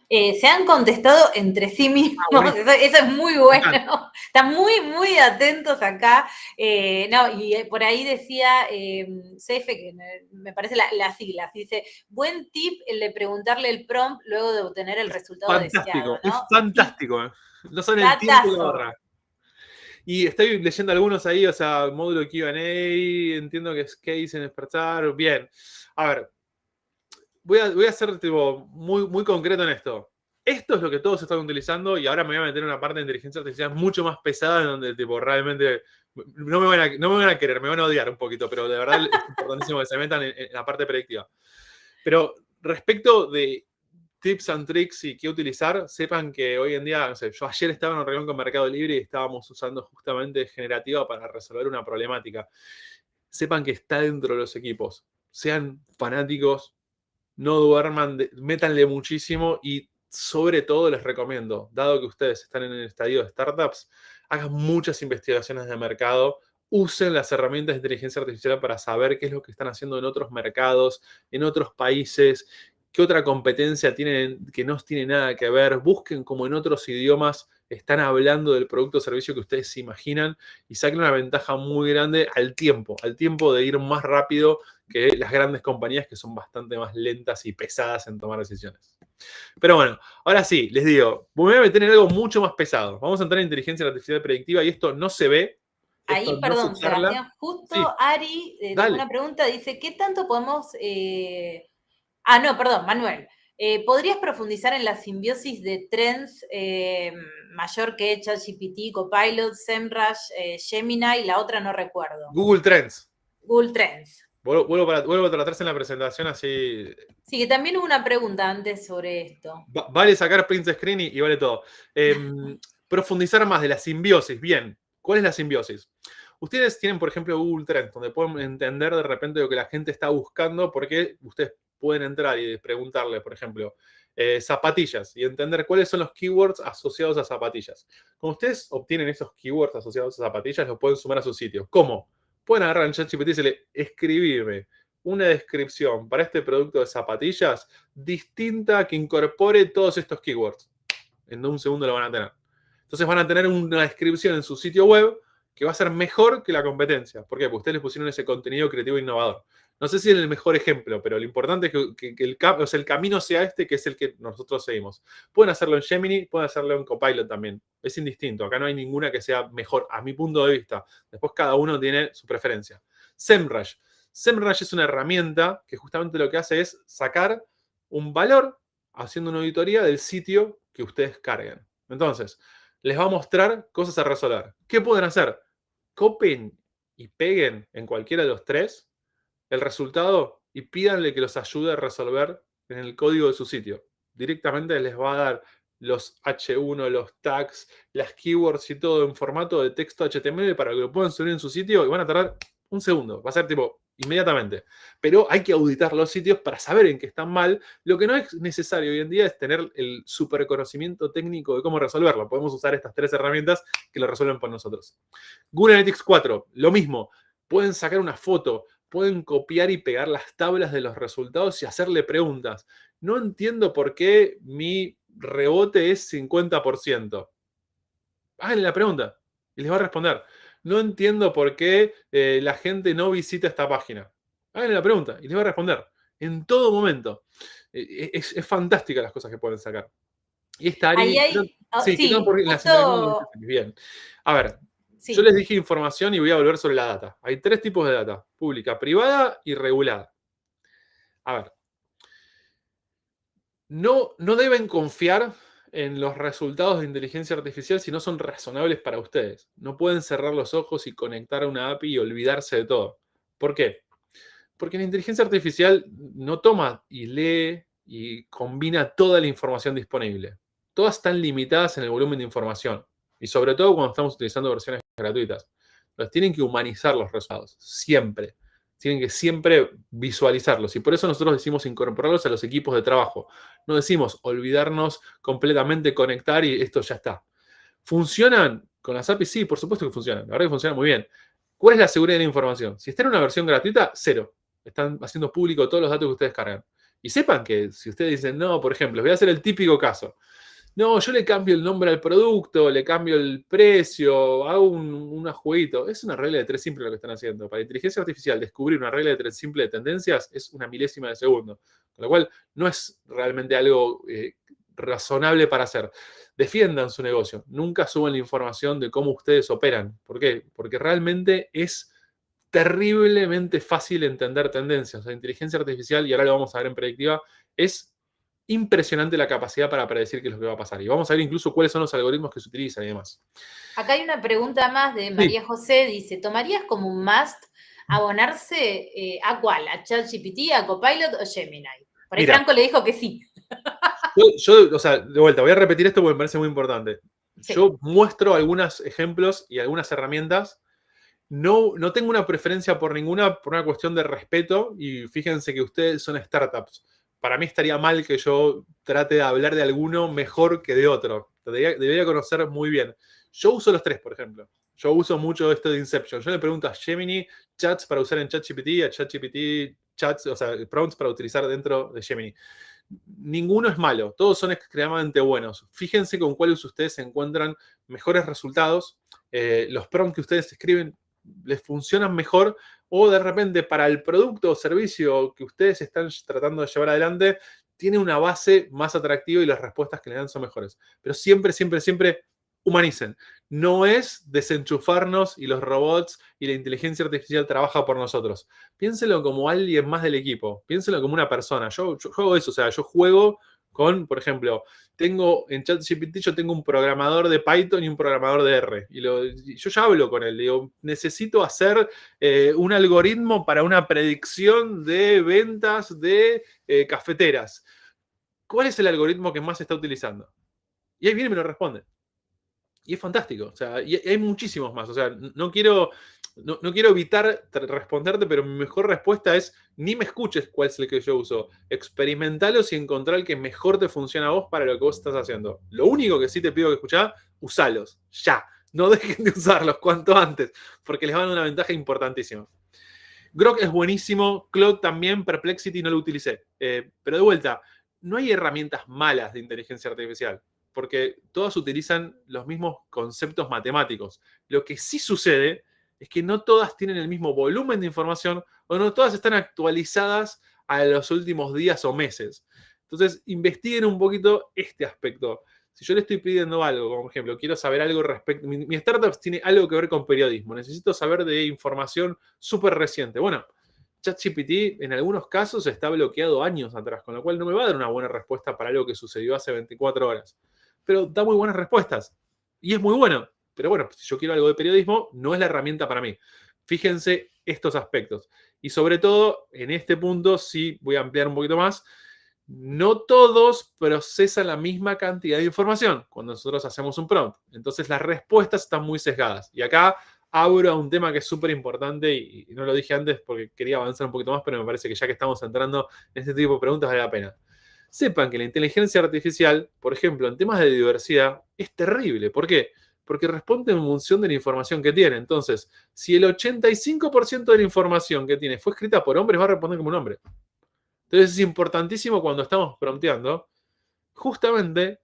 S2: Se han contestado entre sí mismos, eso es muy bueno. Están muy, muy atentos acá. Y por ahí decía Cefe, que me parece las siglas, dice, buen tip el de preguntarle el prompt luego de obtener el resultado deseado, ¿no?
S1: Es fantástico. No son el tiempo y la hora. Y estoy leyendo algunos ahí, o sea, módulo Q&A, entiendo que es case en despertar. Bien, a ver, voy a ser tipo, muy, muy concreto en esto. Esto es lo que todos están utilizando y ahora me voy a meter en una parte de inteligencia artificial mucho más pesada en donde tipo, realmente no me van a querer, me van a odiar un poquito, pero de verdad es importantísimo que se metan en la parte predictiva. Pero respecto de tips and tricks y qué utilizar, sepan que hoy en día, no sé, yo ayer estaba en una reunión con Mercado Libre y estábamos usando justamente generativa para resolver una problemática. Sepan que está dentro de los equipos. Sean fanáticos, no duerman, métanle muchísimo y sobre todo les recomiendo, dado que ustedes están en el estadio de startups, hagan muchas investigaciones de mercado, usen las herramientas de inteligencia artificial para saber qué es lo que están haciendo en otros mercados, en otros países, qué otra competencia tienen que no tiene nada que ver, busquen como en otros idiomas están hablando del producto o servicio que ustedes se imaginan y saquen una ventaja muy grande al tiempo de ir más rápido que las grandes compañías que son bastante más lentas y pesadas en tomar decisiones. Pero bueno, ahora sí, les digo, me voy a meter en algo mucho más pesado. Vamos a entrar en inteligencia artificial predictiva y esto no se ve.
S2: Ahí, perdón, Sebastián, justo
S1: sí.
S2: Ari dejó una pregunta, dice, ¿qué tanto podemos... perdón, Manuel. ¿Podrías profundizar en la simbiosis de trends mayor que ChatGPT, Copilot, SEMrush, Gemini, la otra no recuerdo?
S1: Google Trends.
S2: Google Trends.
S1: Vuelvo a tratarse en la presentación así.
S2: Sí, que también hubo una pregunta antes sobre esto.
S1: Vale sacar print screen y vale todo. Profundizar más de la simbiosis. Bien, ¿cuál es la simbiosis? Ustedes tienen, por ejemplo, Google Trends, donde pueden entender de repente lo que la gente está buscando, porque ustedes pueden entrar y preguntarle, por ejemplo, zapatillas y entender cuáles son los keywords asociados a zapatillas. Cuando ustedes obtienen esos keywords asociados a zapatillas, los pueden sumar a su sitio. ¿Cómo? Pueden agarrar en ChatGPT y decirle, escribirme una descripción para este producto de zapatillas distinta que incorpore todos estos keywords. En un segundo lo van a tener. Entonces van a tener una descripción en su sitio web que va a ser mejor que la competencia. ¿Por qué? Porque ustedes les pusieron ese contenido creativo e innovador. No sé si es el mejor ejemplo, pero lo importante es que el camino sea este, que es el que nosotros seguimos. Pueden hacerlo en Gemini, pueden hacerlo en Copilot también. Es indistinto. Acá no hay ninguna que sea mejor, a mi punto de vista. Después cada uno tiene su preferencia. SEMrush. SEMrush es una herramienta que justamente lo que hace es sacar un valor haciendo una auditoría del sitio que ustedes carguen. Entonces, les va a mostrar cosas a resolver. ¿Qué pueden hacer? Copien y peguen en cualquiera de los tres el resultado y pídanle que los ayude a resolver en el código de su sitio. Directamente les va a dar los H1, los tags, las keywords y todo en formato de texto HTML para que lo puedan subir en su sitio y van a tardar un segundo. Va a ser tipo inmediatamente. Pero hay que auditar los sitios para saber en qué están mal. Lo que no es necesario hoy en día es tener el super conocimiento técnico de cómo resolverlo. Podemos usar estas tres herramientas que lo resuelven por nosotros. Google Analytics 4, lo mismo. Pueden sacar una foto, pueden copiar y pegar las tablas de los resultados y hacerle preguntas. No entiendo por qué mi rebote es 50%. Háganle la pregunta y les va a responder. no entiendo por qué la gente no visita esta página. Háganle la pregunta y les va a responder en todo momento. Es fantástica las cosas que pueden sacar. Y esta
S2: Ahí
S1: Ari,
S2: hay,
S1: sí, que
S2: sí,
S1: en las interacciones
S2: justo,
S1: bien. A ver, yo
S2: sí.
S1: les dije información y voy a volver sobre la data. Hay 3 tipos de data: pública, privada y regulada. A ver, no deben confiar en los resultados de inteligencia artificial si no son razonables para ustedes. No pueden cerrar los ojos y conectar a una API y olvidarse de todo. ¿Por qué? Porque la inteligencia artificial no toma y lee y combina toda la información disponible. Todas están limitadas en el volumen de información. Y sobre todo cuando estamos utilizando versiones gratuitas. Entonces tienen que humanizar los resultados, siempre. Tienen que siempre visualizarlos. Y por eso nosotros decimos incorporarlos a los equipos de trabajo. No decimos olvidarnos completamente, conectar y esto ya está. ¿Funcionan con las APIs? Sí, por supuesto que funcionan. La verdad que funcionan muy bien. ¿Cuál es la seguridad de la información? Si está en una versión gratuita, cero. Están haciendo público todos los datos que ustedes cargan. Y sepan que si ustedes dicen, no, por ejemplo, les voy a hacer el típico caso. No, yo le cambio el nombre al producto, le cambio el precio, hago un jueguito. Es una regla de 3 simple lo que están haciendo. Para inteligencia artificial, descubrir una regla de 3 simple de tendencias es una milésima de segundo. Con lo cual, no es realmente algo razonable para hacer. Defiendan su negocio. Nunca suban la información de cómo ustedes operan. ¿Por qué? Porque realmente es terriblemente fácil entender tendencias. La inteligencia artificial, y ahora lo vamos a ver en predictiva, es impresionante la capacidad para predecir qué es lo que va a pasar. Y vamos a ver incluso cuáles son los algoritmos que se utilizan y demás.
S2: Acá hay una pregunta más de
S1: Sí.
S2: María José, dice, ¿tomarías como un must abonarse a cuál? ¿A ChatGPT, a Copilot o Gemini? Por ahí
S1: Mira,
S2: Franco le dijo que sí.
S1: o sea, de vuelta, voy a repetir esto porque me parece muy importante.
S2: Sí.
S1: Yo muestro algunos ejemplos y algunas herramientas. No tengo una preferencia por ninguna, por una cuestión de respeto, y fíjense que ustedes son startups. Para mí estaría mal que yo trate de hablar de alguno mejor que de otro. Debería conocer muy bien. Yo uso los 3, por ejemplo. Yo uso mucho esto de Inception. Yo le pregunto a Gemini chats para usar en ChatGPT, a ChatGPT chats, o sea, prompts para utilizar dentro de Gemini. Ninguno es malo, todos son extremadamente buenos. Fíjense con cuáles ustedes encuentran mejores resultados. Los prompts que ustedes escriben les funcionan mejor, o de repente para el producto o servicio que ustedes están tratando de llevar adelante tiene una base más atractiva y las respuestas que le dan son mejores. Pero siempre, siempre, siempre humanicen. No es desenchufarnos y los robots y la inteligencia artificial trabaja por nosotros. Piénselo como alguien más del equipo. Piénselo como una persona. Yo juego eso, o sea, yo juego con, por ejemplo, tengo en ChatGPT, yo tengo un programador de Python y un programador de R. Y yo ya hablo con él. Digo, necesito hacer un algoritmo para una predicción de ventas de cafeteras. ¿Cuál es el algoritmo que más se está utilizando? Y ahí viene y me lo responde. Y es fantástico. O sea, y hay muchísimos más. O sea, no quiero evitar responderte, pero mi mejor respuesta es: ni me escuches cuál es el que yo uso. Experimentalos y encontrar el que mejor te funciona a vos para lo que vos estás haciendo. Lo único que sí te pido que escuchás, usalos. Ya. No dejen de usarlos cuanto antes, porque les van a dar una ventaja importantísima. Grok es buenísimo, Claude también, Perplexity no lo utilicé. Pero de vuelta, no hay herramientas malas de inteligencia artificial, porque todas utilizan los mismos conceptos matemáticos. Lo que sí sucede es que no todas tienen el mismo volumen de información, o no todas están actualizadas a los últimos días o meses. Entonces, investiguen un poquito este aspecto. Si yo le estoy pidiendo algo, como por ejemplo, quiero saber algo respecto, mi startup tiene algo que ver con periodismo, necesito saber de información súper reciente. Bueno, ChatGPT en algunos casos está bloqueado años atrás, con lo cual no me va a dar una buena respuesta para algo que sucedió hace 24 horas. Pero da muy buenas respuestas. Y es muy bueno. Pero bueno, si yo quiero algo de periodismo, no es la herramienta para mí. Fíjense estos aspectos. Y sobre todo, en este punto sí voy a ampliar un poquito más. No todos procesan la misma cantidad de información cuando nosotros hacemos un prompt. Entonces las respuestas están muy sesgadas. Y acá abro a un tema que es súper importante y no lo dije antes porque quería avanzar un poquito más, pero me parece que ya que estamos entrando en este tipo de preguntas vale la pena. Sepan que la inteligencia artificial, por ejemplo, en temas de diversidad, es terrible. ¿Por qué? Porque responde en función de la información que tiene. Entonces, si el 85% de la información que tiene fue escrita por hombres, va a responder como un hombre. Entonces es importantísimo cuando estamos prompteando, justamente,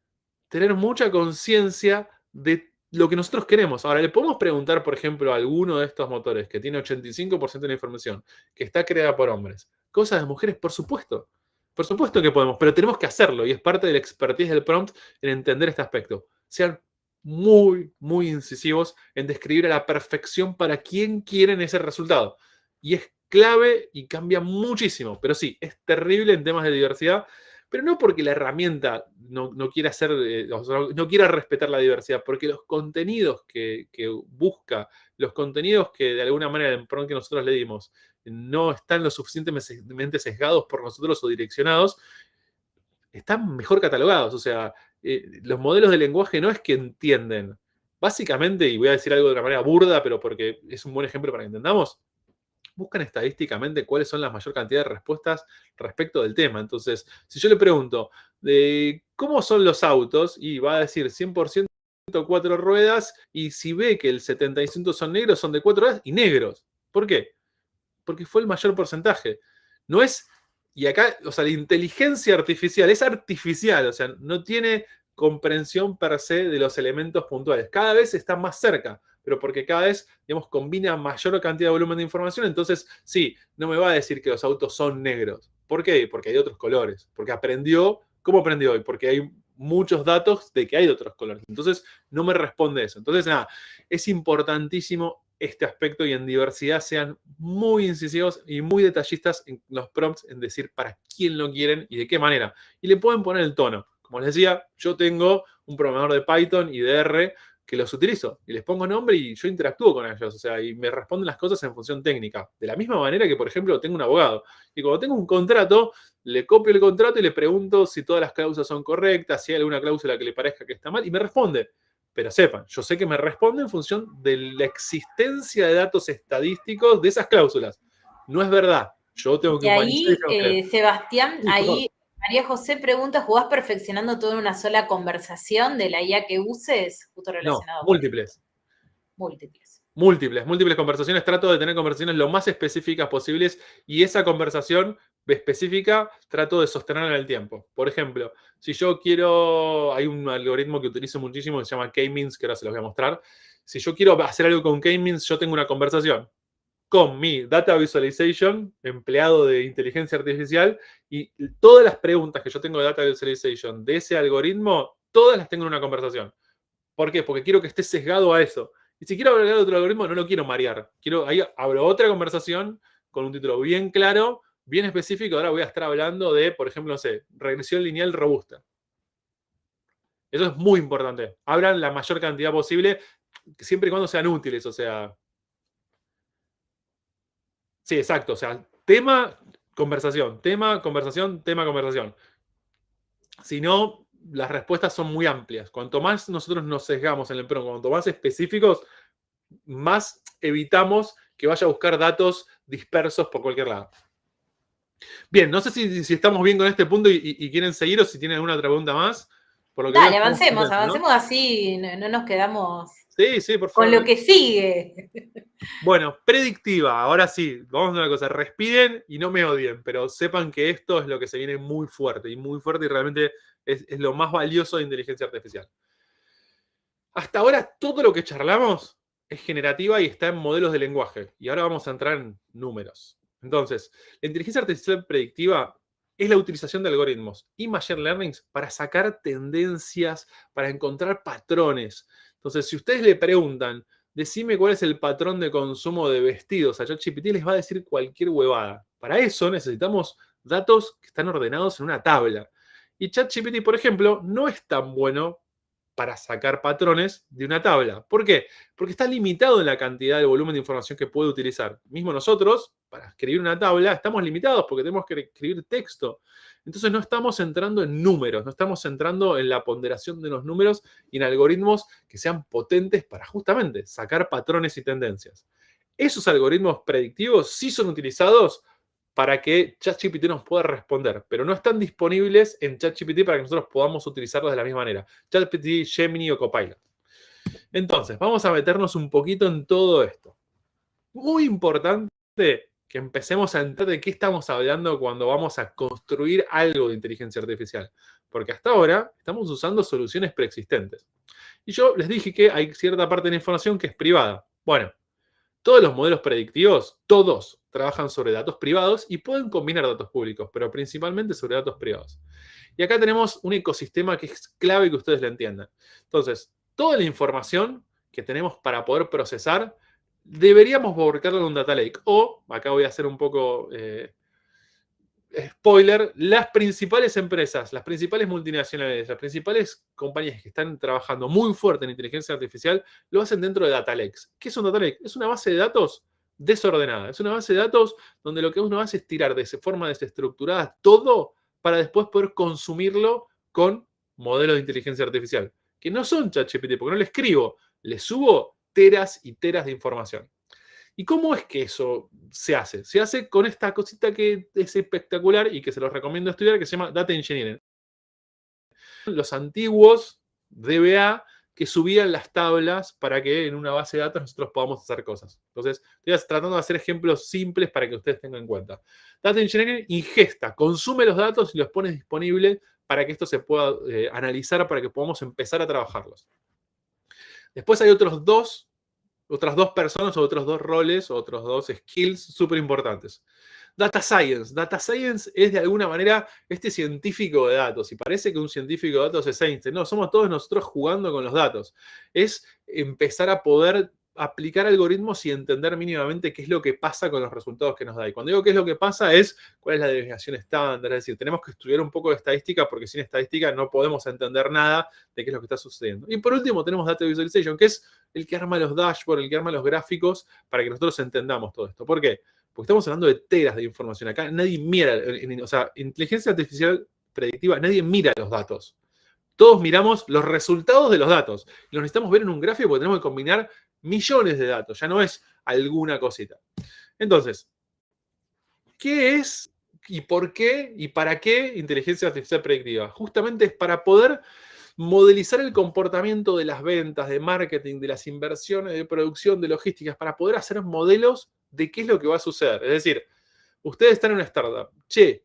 S1: tener mucha conciencia de lo que nosotros queremos. Ahora, le podemos preguntar, por ejemplo, a alguno de estos motores que tiene 85% de la información, que está creada por hombres, cosas de mujeres, por supuesto. Por supuesto que podemos, pero tenemos que hacerlo y es parte del expertise del prompt en entender este aspecto. Sean muy, muy incisivos en describir a la perfección para quién quieren ese resultado. Y es clave y cambia muchísimo. Pero sí, es terrible en temas de diversidad, pero no porque la herramienta no quiera hacer, no quiera respetar la diversidad, porque los contenidos que busca, los contenidos que de alguna manera el prompt que nosotros le dimos no están lo suficientemente sesgados por nosotros o direccionados, están mejor catalogados. O sea, los modelos de lenguaje no es que entienden. Básicamente, y voy a decir algo de una manera burda, pero porque es un buen ejemplo para que entendamos, buscan estadísticamente cuáles son la mayor cantidad de respuestas respecto del tema. Entonces, si yo le pregunto, ¿cómo son los autos? Y va a decir 100% cuatro ruedas, y si ve que el 75% son negros, son de cuatro ruedas y negros. ¿Por qué? Porque fue el mayor porcentaje. No es, y acá, o sea, la inteligencia artificial es artificial, o sea, no tiene comprensión per se de los elementos puntuales. Cada vez está más cerca, pero porque cada vez, digamos, combina mayor cantidad de volumen de información, entonces, sí, no me va a decir que los autos son negros. ¿Por qué? Porque hay otros colores, porque aprendió, ¿cómo aprendió hoy? Porque hay muchos datos de que hay otros colores. Entonces, no me responde eso. Entonces, nada, es importantísimo este aspecto y en diversidad sean muy incisivos y muy detallistas en los prompts, en decir para quién lo quieren y de qué manera. Y le pueden poner el tono. Como les decía, yo tengo un programador de Python y de R que los utilizo y les pongo nombre y yo interactúo con ellos, o sea, y me responden las cosas en función técnica. De la misma manera que, por ejemplo, tengo un abogado y cuando tengo un contrato, le copio el contrato y le pregunto si todas las cláusulas son correctas, si hay alguna cláusula que le parezca que está mal, y me responde. Pero sepan, yo sé que me responde en función de la existencia de datos estadísticos de esas cláusulas. No es verdad. Yo tengo que
S2: Y
S1: humanizar y
S2: ahí,
S1: tengo que...
S2: Sebastián,
S1: Sí, perdón.
S2: ahí María José pregunta, ¿jugás perfeccionando todo en una sola conversación de la IA que uses? Justo
S1: No,
S2: relacionado con esto.
S1: múltiples.
S2: Múltiples.
S1: Múltiples conversaciones. Trato de tener conversaciones lo más específicas posibles y esa conversación específica trato de sostenerla en el tiempo. Por ejemplo, si yo quiero, hay un algoritmo que utilizo muchísimo que se llama K-means, que ahora se los voy a mostrar. Si yo quiero hacer algo con K-means, yo tengo una conversación con mi Data Visualization, empleado de inteligencia artificial, y todas las preguntas que yo tengo de Data Visualization de ese algoritmo, todas las tengo en una conversación. ¿Por qué? Porque quiero que esté sesgado a eso. Y si quiero hablar de otro algoritmo, no lo quiero marear. Ahí abro otra conversación con un título bien claro, bien específico. Ahora voy a estar hablando de, por ejemplo, no sé, regresión lineal robusta. Eso es muy importante. Abran la mayor cantidad posible, siempre y cuando sean útiles. O sea, sí, exacto. O sea, tema, conversación. Tema, conversación, tema, conversación. Si no, las respuestas son muy amplias. Cuanto más nosotros nos sesgamos en el prompt, cuanto más específicos, más evitamos que vaya a buscar datos dispersos por cualquier lado. Bien, no sé si estamos bien con este punto y quieren seguir o si tienen alguna otra pregunta más. Por lo que
S2: Dale,
S1: veo,
S2: avancemos,
S1: ¿no?
S2: avancemos así, no nos quedamos
S1: Sí, sí, por
S2: con
S1: favor.
S2: lo que sigue.
S1: Bueno, predictiva. Ahora sí, vamos a hacer una cosa. Respiren y no me odien, pero sepan que esto es lo que se viene muy fuerte y realmente es lo más valioso de inteligencia artificial. Hasta ahora todo lo que charlamos es generativa y está en modelos de lenguaje. Y ahora vamos a entrar en números. Entonces, la inteligencia artificial predictiva es la utilización de algoritmos y machine learning para sacar tendencias, para encontrar patrones. Entonces, si ustedes le preguntan, decime cuál es el patrón de consumo de vestidos a ChatGPT, les va a decir cualquier huevada. Para eso necesitamos datos que están ordenados en una tabla. Y ChatGPT, por ejemplo, no es tan bueno para sacar patrones de una tabla. ¿Por qué? Porque está limitado en la cantidad de volumen de información que puede utilizar. Mismo nosotros, para escribir una tabla, estamos limitados porque tenemos que escribir texto. Entonces no estamos entrando en números, no estamos entrando en la ponderación de los números y en algoritmos que sean potentes para justamente sacar patrones y tendencias. Esos algoritmos predictivos sí son utilizados para que ChatGPT nos pueda responder, pero no están disponibles en ChatGPT para que nosotros podamos utilizarlos de la misma manera. ChatGPT, Gemini o Copilot. Entonces, vamos a meternos un poquito en todo esto. Muy importante que empecemos a entender de qué estamos hablando cuando vamos a construir algo de inteligencia artificial, porque hasta ahora estamos usando soluciones preexistentes. Y yo les dije que hay cierta parte de la información que es privada. Bueno, todos los modelos predictivos, todos trabajan sobre datos privados y pueden combinar datos públicos, pero principalmente sobre datos privados. Y acá tenemos un ecosistema que es clave que ustedes lo entiendan. Entonces, toda la información que tenemos para poder procesar, deberíamos volcarla en un data lake. O, acá voy a hacer un poco spoiler, las principales empresas, las principales multinacionales, las principales compañías que están trabajando muy fuerte en inteligencia artificial, lo hacen dentro de data lakes. ¿Qué es un data lake? Es una base de datos desordenada. Es una base de datos donde lo que uno hace es tirar de forma desestructurada todo para después poder consumirlo con modelos de inteligencia artificial. Que no son ChatGPT, porque no le escribo, le subo teras y teras de información. ¿Y cómo es que eso se hace? Se hace con esta cosita que es espectacular y que se los recomiendo estudiar, que se llama Data Engineering. Los antiguos DBA que subían las tablas para que en una base de datos nosotros podamos hacer cosas. Entonces, estoy tratando de hacer ejemplos simples para que ustedes tengan en cuenta. Data Engineering ingesta, consume los datos y los pone disponibles para que esto se pueda analizar, para que podamos empezar a trabajarlos. Después hay otras dos personas, o otros dos roles, otros dos skills súper importantes. Data Science. Data Science es de alguna manera este científico de datos. Y parece que un científico de datos es Einstein. No, somos todos nosotros jugando con los datos. Es empezar a poder aplicar algoritmos y entender mínimamente qué es lo que pasa con los resultados que nos da. Y cuando digo qué es lo que pasa es cuál es la desviación estándar. Es decir, tenemos que estudiar un poco de estadística porque sin estadística no podemos entender nada de qué es lo que está sucediendo. Y por último tenemos Data Visualization, que es el que arma los dashboards, el que arma los gráficos para que nosotros entendamos todo esto. ¿Por qué? Porque estamos hablando de teras de información. Acá nadie mira, o sea, inteligencia artificial predictiva, nadie mira los datos. Todos miramos los resultados de los datos. Y los necesitamos ver en un gráfico porque tenemos que combinar millones de datos. Ya no es alguna cosita. Entonces, ¿qué es y por qué y para qué inteligencia artificial predictiva? Justamente es para poder modelizar el comportamiento de las ventas, de marketing, de las inversiones, de producción, de logísticas, para poder hacer modelos de qué es lo que va a suceder. Es decir, ustedes están en una startup. Che,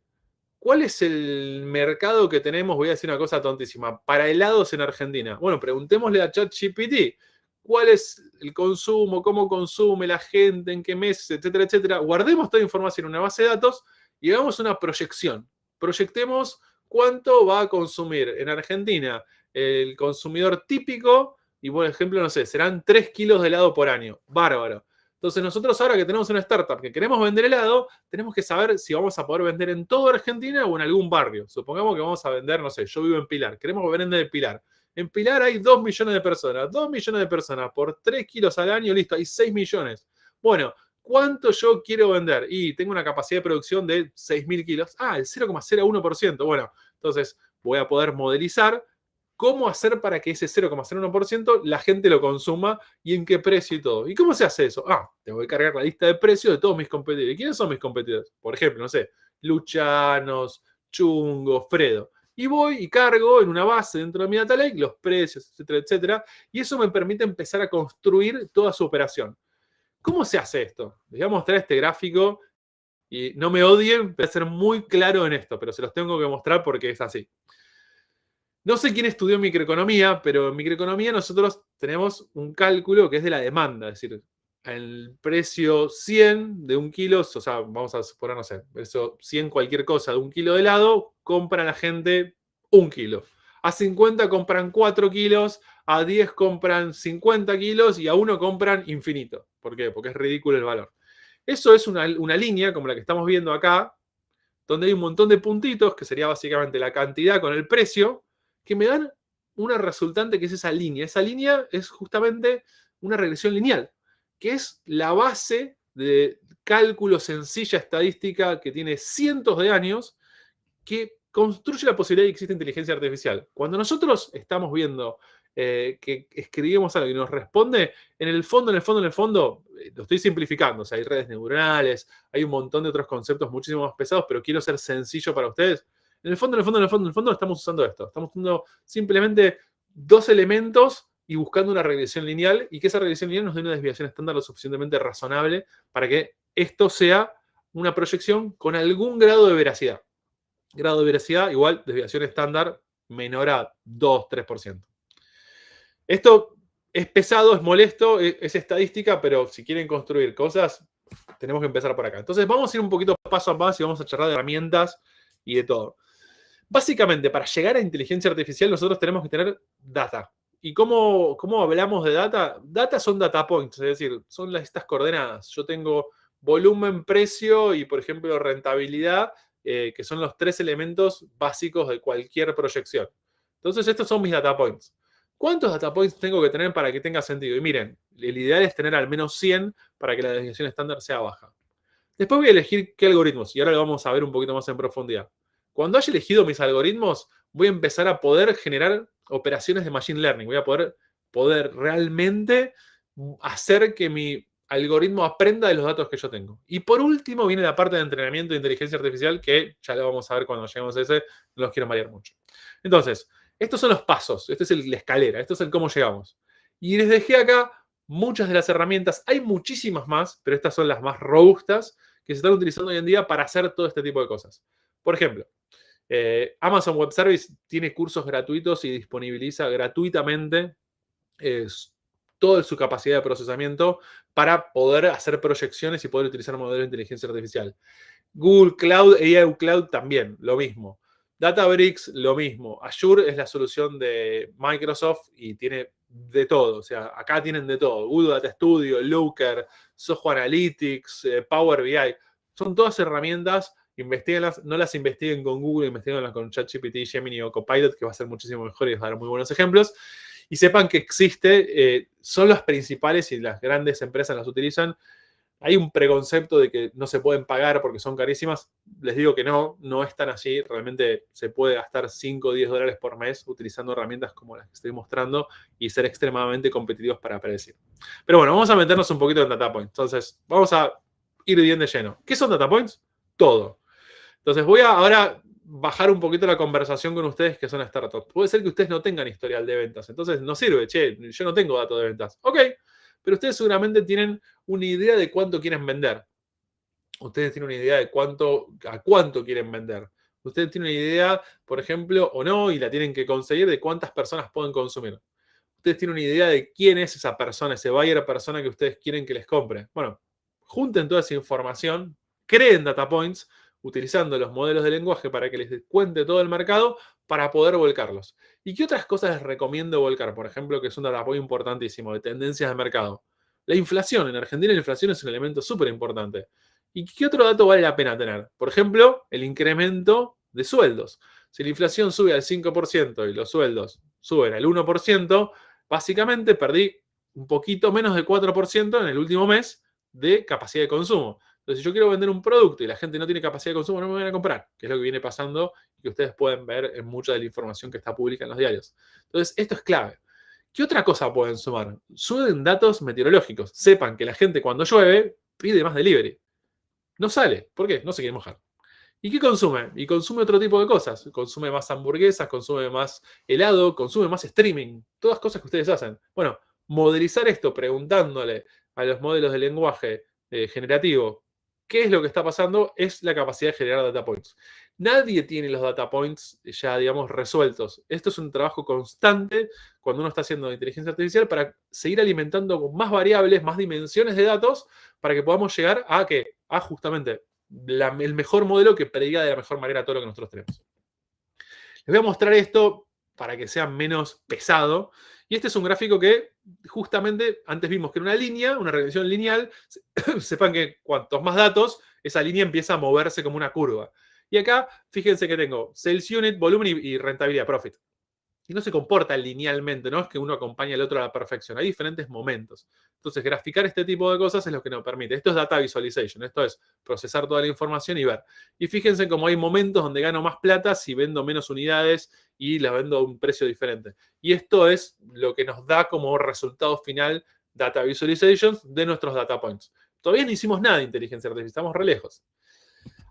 S1: ¿cuál es el mercado que tenemos? Voy a decir una cosa tontísima. Para helados en Argentina. Bueno, preguntémosle a ChatGPT. ¿Cuál es el consumo? ¿Cómo consume la gente? ¿En qué meses? Etcétera, etcétera. Guardemos toda información en una base de datos y hagamos una proyección. Proyectemos cuánto va a consumir en Argentina el consumidor típico. Y por ejemplo, no sé, serán 3 kilos de helado por año. Bárbaro. Entonces nosotros ahora que tenemos una startup que queremos vender helado, tenemos que saber si vamos a poder vender en toda Argentina o en algún barrio. Supongamos que vamos a vender, no sé, yo vivo en Pilar, queremos vender en Pilar. En Pilar hay 2 millones de personas. 2 millones de personas por 3 kilos al año, listo, hay 6 millones. Bueno, ¿cuánto yo quiero vender? Y tengo una capacidad de producción de 6.000 kilos. Ah, el 0,01%. Bueno, entonces voy a poder modelizar cómo hacer para que ese 0,01% la gente lo consuma y en qué precio y todo. ¿Y cómo se hace eso? Ah, tengo que cargar la lista de precios de todos mis competidores. ¿Quiénes son mis competidores? Por ejemplo, no sé, Luchanos, Chungo, Fredo. Y voy y cargo en una base dentro de mi data lake los precios, etcétera, etcétera. Y eso me permite empezar a construir toda su operación. ¿Cómo se hace esto? Les voy a mostrar este gráfico y no me odien, voy a ser muy claro en esto, pero se los tengo que mostrar porque es así. No sé quién estudió microeconomía, pero en microeconomía nosotros tenemos un cálculo que es de la demanda, es decir, el precio 100 de un kilo, o sea, vamos a suponer, no sé, eso 100 cualquier cosa de un kilo de helado, compra la gente un kilo. A 50 compran 4 kilos, a 10 compran 50 kilos y a 1 compran infinito. ¿Por qué? Porque es ridículo el valor. Eso es una línea como la que estamos viendo acá, donde hay un montón de puntitos, que sería básicamente la cantidad con el precio, que me dan una resultante que es esa línea. Esa línea es justamente una regresión lineal, que es la base de cálculo sencilla estadística que tiene cientos de años, que construye la posibilidad de que exista inteligencia artificial. Cuando nosotros estamos viendo que escribimos algo y nos responde, en el fondo, lo estoy simplificando, o sea, hay redes neuronales, hay un montón de otros conceptos muchísimo más pesados, pero quiero ser sencillo para ustedes. En el fondo, estamos usando esto. Estamos usando simplemente dos elementos y buscando una regresión lineal y que esa regresión lineal nos dé una desviación estándar lo suficientemente razonable para que esto sea una proyección con algún grado de veracidad. Grado de veracidad igual desviación estándar menor a 2-3%. Esto es pesado, es molesto, es estadística, pero si quieren construir cosas, tenemos que empezar por acá. Entonces vamos a ir un poquito paso a paso y vamos a charlar de herramientas y de todo. Básicamente, para llegar a inteligencia artificial, nosotros tenemos que tener data. ¿Y cómo hablamos de data? Data son data points, es decir, son estas coordenadas. Yo tengo volumen, precio y, por ejemplo, rentabilidad, que son los 3 elementos básicos de cualquier proyección. Entonces, estos son mis data points. ¿Cuántos data points tengo que tener para que tenga sentido? Y miren, el ideal es tener al menos 100 para que la desviación estándar sea baja. Después voy a elegir qué algoritmos, y ahora lo vamos a ver un poquito más en profundidad. Cuando haya elegido mis algoritmos, voy a empezar a poder generar operaciones de Machine Learning. Voy a poder realmente hacer que mi algoritmo aprenda de los datos que yo tengo. Y por último viene la parte de entrenamiento de inteligencia artificial, que ya lo vamos a ver cuando lleguemos a ese, no los quiero marear mucho. Entonces, estos son los pasos, esta es la escalera, esto es el cómo llegamos. Y les dejé acá muchas de las herramientas, hay muchísimas más, pero estas son las más robustas que se están utilizando hoy en día para hacer todo este tipo de cosas. Por ejemplo, Amazon Web Service tiene cursos gratuitos y disponibiliza gratuitamente toda su capacidad de procesamiento para poder hacer proyecciones y poder utilizar modelos de inteligencia artificial. Google Cloud, AI Cloud también, lo mismo. Databricks, lo mismo. Azure es la solución de Microsoft y tiene de todo. O sea, acá tienen de todo. Google Data Studio, Looker, Soho Analytics, Power BI. Son todas herramientas. Investíguenlas, no las investiguen con Google, investiguenlas con ChatGPT, Gemini o Copilot, que va a ser muchísimo mejor y les va a dar muy buenos ejemplos. Y sepan que existe, son las principales y las grandes empresas las utilizan. Hay un preconcepto de que no se pueden pagar porque son carísimas. Les digo que no es tan así. Realmente se puede gastar 5 o 10 dólares por mes utilizando herramientas como las que estoy mostrando y ser extremadamente competitivos para predecir. Pero bueno, vamos a meternos un poquito en data points. Entonces, vamos a ir bien de lleno. ¿Qué son data points? Todo. Entonces, voy a ahora bajar un poquito la conversación con ustedes que son startups. Puede ser que ustedes no tengan historial de ventas. Entonces, no sirve, che, yo no tengo datos de ventas. Ok, pero ustedes seguramente tienen una idea de cuánto quieren vender. Ustedes tienen una idea de a cuánto quieren vender. Ustedes tienen una idea, por ejemplo, o no, y la tienen que conseguir de cuántas personas pueden consumir. Ustedes tienen una idea de quién es esa persona, ese buyer persona que ustedes quieren que les compre. Bueno, junten toda esa información, creen data points, utilizando los modelos de lenguaje para que les cuente todo el mercado para poder volcarlos. ¿Y qué otras cosas les recomiendo volcar? Por ejemplo, que es un data point importantísimo de tendencias de mercado. La inflación. En Argentina la inflación es un elemento súper importante. ¿Y qué otro dato vale la pena tener? Por ejemplo, el incremento de sueldos. Si la inflación sube al 5% y los sueldos suben al 1%, básicamente perdí un poquito menos del 4% en el último mes de capacidad de consumo. Entonces, si yo quiero vender un producto y la gente no tiene capacidad de consumo, no me van a comprar, que es lo que viene pasando y que ustedes pueden ver en mucha de la información que está pública en los diarios. Entonces, esto es clave. ¿Qué otra cosa pueden sumar? Suben datos meteorológicos. Sepan que la gente cuando llueve pide más delivery. No sale. ¿Por qué? No se quiere mojar. ¿Y qué consume? Y consume otro tipo de cosas. Consume más hamburguesas, consume más helado, consume más streaming. Todas cosas que ustedes hacen. Bueno, modelizar esto preguntándole a los modelos de lenguaje generativo qué es lo que está pasando es la capacidad de generar data points. Nadie tiene los data points ya, digamos, resueltos. Esto es un trabajo constante cuando uno está haciendo inteligencia artificial para seguir alimentando con más variables, más dimensiones de datos para que podamos llegar a que, a justamente el mejor modelo que prediga de la mejor manera todo lo que nosotros tenemos. Les voy a mostrar esto para que sea menos pesado. Y este es un gráfico que justamente antes vimos que era una línea, una regresión lineal. Sepan que cuantos más datos, esa línea empieza a moverse como una curva. Y acá, fíjense que tengo sales unit, volumen y rentabilidad, profit. Y no se comporta linealmente, no es que uno acompañe al otro a la perfección, hay diferentes momentos. Entonces, graficar este tipo de cosas es lo que nos permite. Esto es data visualization, esto es procesar toda la información y ver. Y fíjense cómo hay momentos donde gano más plata si vendo menos unidades y las vendo a un precio diferente. Y esto es lo que nos da como resultado final data visualization de nuestros data points. Todavía no hicimos nada de inteligencia artificial, estamos re lejos.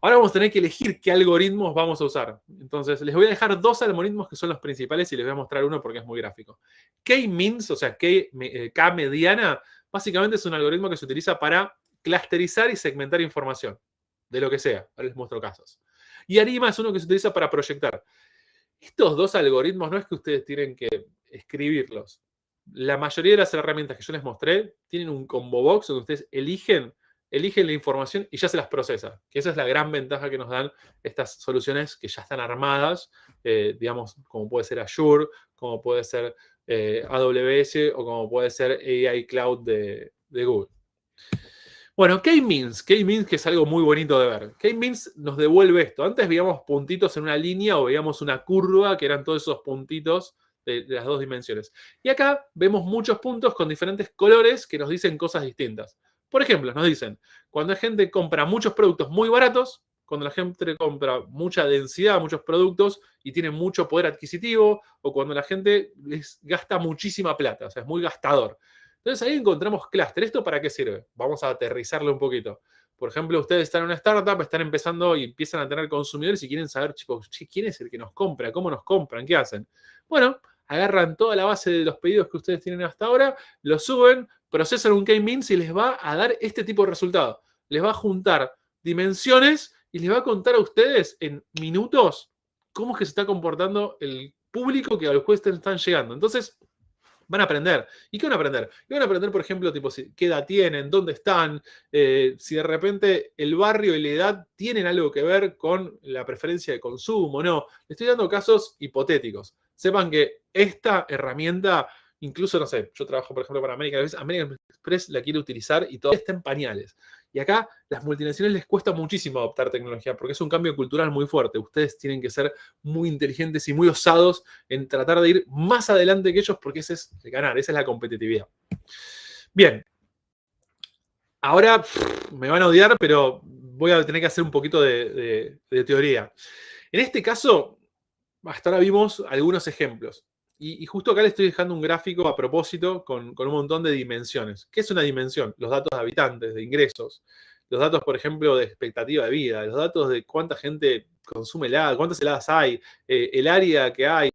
S1: Ahora vamos a tener que elegir qué algoritmos vamos a usar. Entonces, les voy a dejar 2 algoritmos que son los principales y les voy a mostrar uno porque es muy gráfico. K-means, o sea, K mediana, básicamente es un algoritmo que se utiliza para clusterizar y segmentar información, de lo que sea. Ahora les muestro casos. Y ARIMA es uno que se utiliza para proyectar. Estos 2 algoritmos no es que ustedes tienen que escribirlos. la mayoría de las herramientas que yo les mostré tienen un combo box donde ustedes eligen la información y ya se las procesa. Que esa es la gran ventaja que nos dan estas soluciones que ya están armadas, digamos, como puede ser Azure, como puede ser AWS o como puede ser AI Cloud de Google. Bueno, K-Means. K-Means que es algo muy bonito de ver. K-Means nos devuelve esto. Antes veíamos puntitos en una línea o veíamos una curva que eran todos esos puntitos de las dos dimensiones. Y acá vemos muchos puntos con diferentes colores que nos dicen cosas distintas. Por ejemplo, nos dicen, cuando la gente compra muchos productos muy baratos, cuando la gente compra mucha densidad, muchos productos y tiene mucho poder adquisitivo, o cuando la gente gasta muchísima plata, o sea, es muy gastador. Entonces ahí encontramos clúster. ¿Esto para qué sirve? Vamos a aterrizarlo un poquito. Por ejemplo, ustedes están en una startup, están empezando y empiezan a tener consumidores y quieren saber, chicos, ¿quién es el que nos compra? ¿Cómo nos compran? ¿Qué hacen? Bueno, agarran toda la base de los pedidos que ustedes tienen hasta ahora, lo suben, procesan un K-means y les va a dar este tipo de resultado. Les va a juntar dimensiones y les va a contar a ustedes en minutos cómo es que se está comportando el público que a los cuales están llegando. Entonces, van a aprender. ¿Y qué van a aprender? Y van a aprender, por ejemplo, tipo, qué edad tienen, dónde están, si de repente el barrio y la edad tienen algo que ver con la preferencia de consumo o no. Les estoy dando casos hipotéticos. Sepan que esta herramienta, incluso, no sé, yo trabajo, por ejemplo, para American Express. American Express la quiere utilizar y todavía está en pañales. Y acá las multinacionales les cuesta muchísimo adoptar tecnología porque es un cambio cultural muy fuerte. Ustedes tienen que ser muy inteligentes y muy osados en tratar de ir más adelante que ellos porque ese es el ganar, esa es la competitividad. Bien. Ahora me van a odiar, pero voy a tener que hacer un poquito de teoría. En este caso, hasta ahora vimos algunos ejemplos. Y justo acá le estoy dejando un gráfico a propósito con un montón de dimensiones. ¿Qué es una dimensión? Los datos de habitantes, de ingresos. Los datos, por ejemplo, de expectativa de vida. Los datos de cuánta gente consume helado, cuántas heladas hay, el área que hay,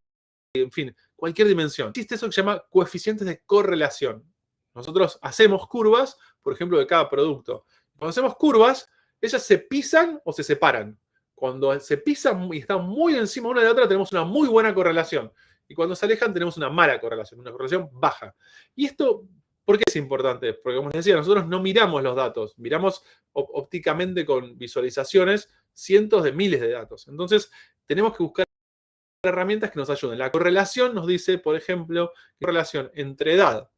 S1: en fin, cualquier dimensión. Existe eso que se llama coeficientes de correlación. Nosotros hacemos curvas, por ejemplo, de cada producto. Cuando hacemos curvas, ellas se pisan o se separan. Cuando se pisan y están muy encima una de la otra, tenemos una muy buena correlación. Y cuando se alejan, tenemos una mala correlación, una correlación baja. Y esto, ¿por qué es importante? Porque, como les decía, nosotros no miramos los datos, miramos ópticamente con visualizaciones cientos de miles de datos. Entonces, tenemos que buscar herramientas que nos ayuden. La correlación nos dice, por ejemplo, que la relación entre edad,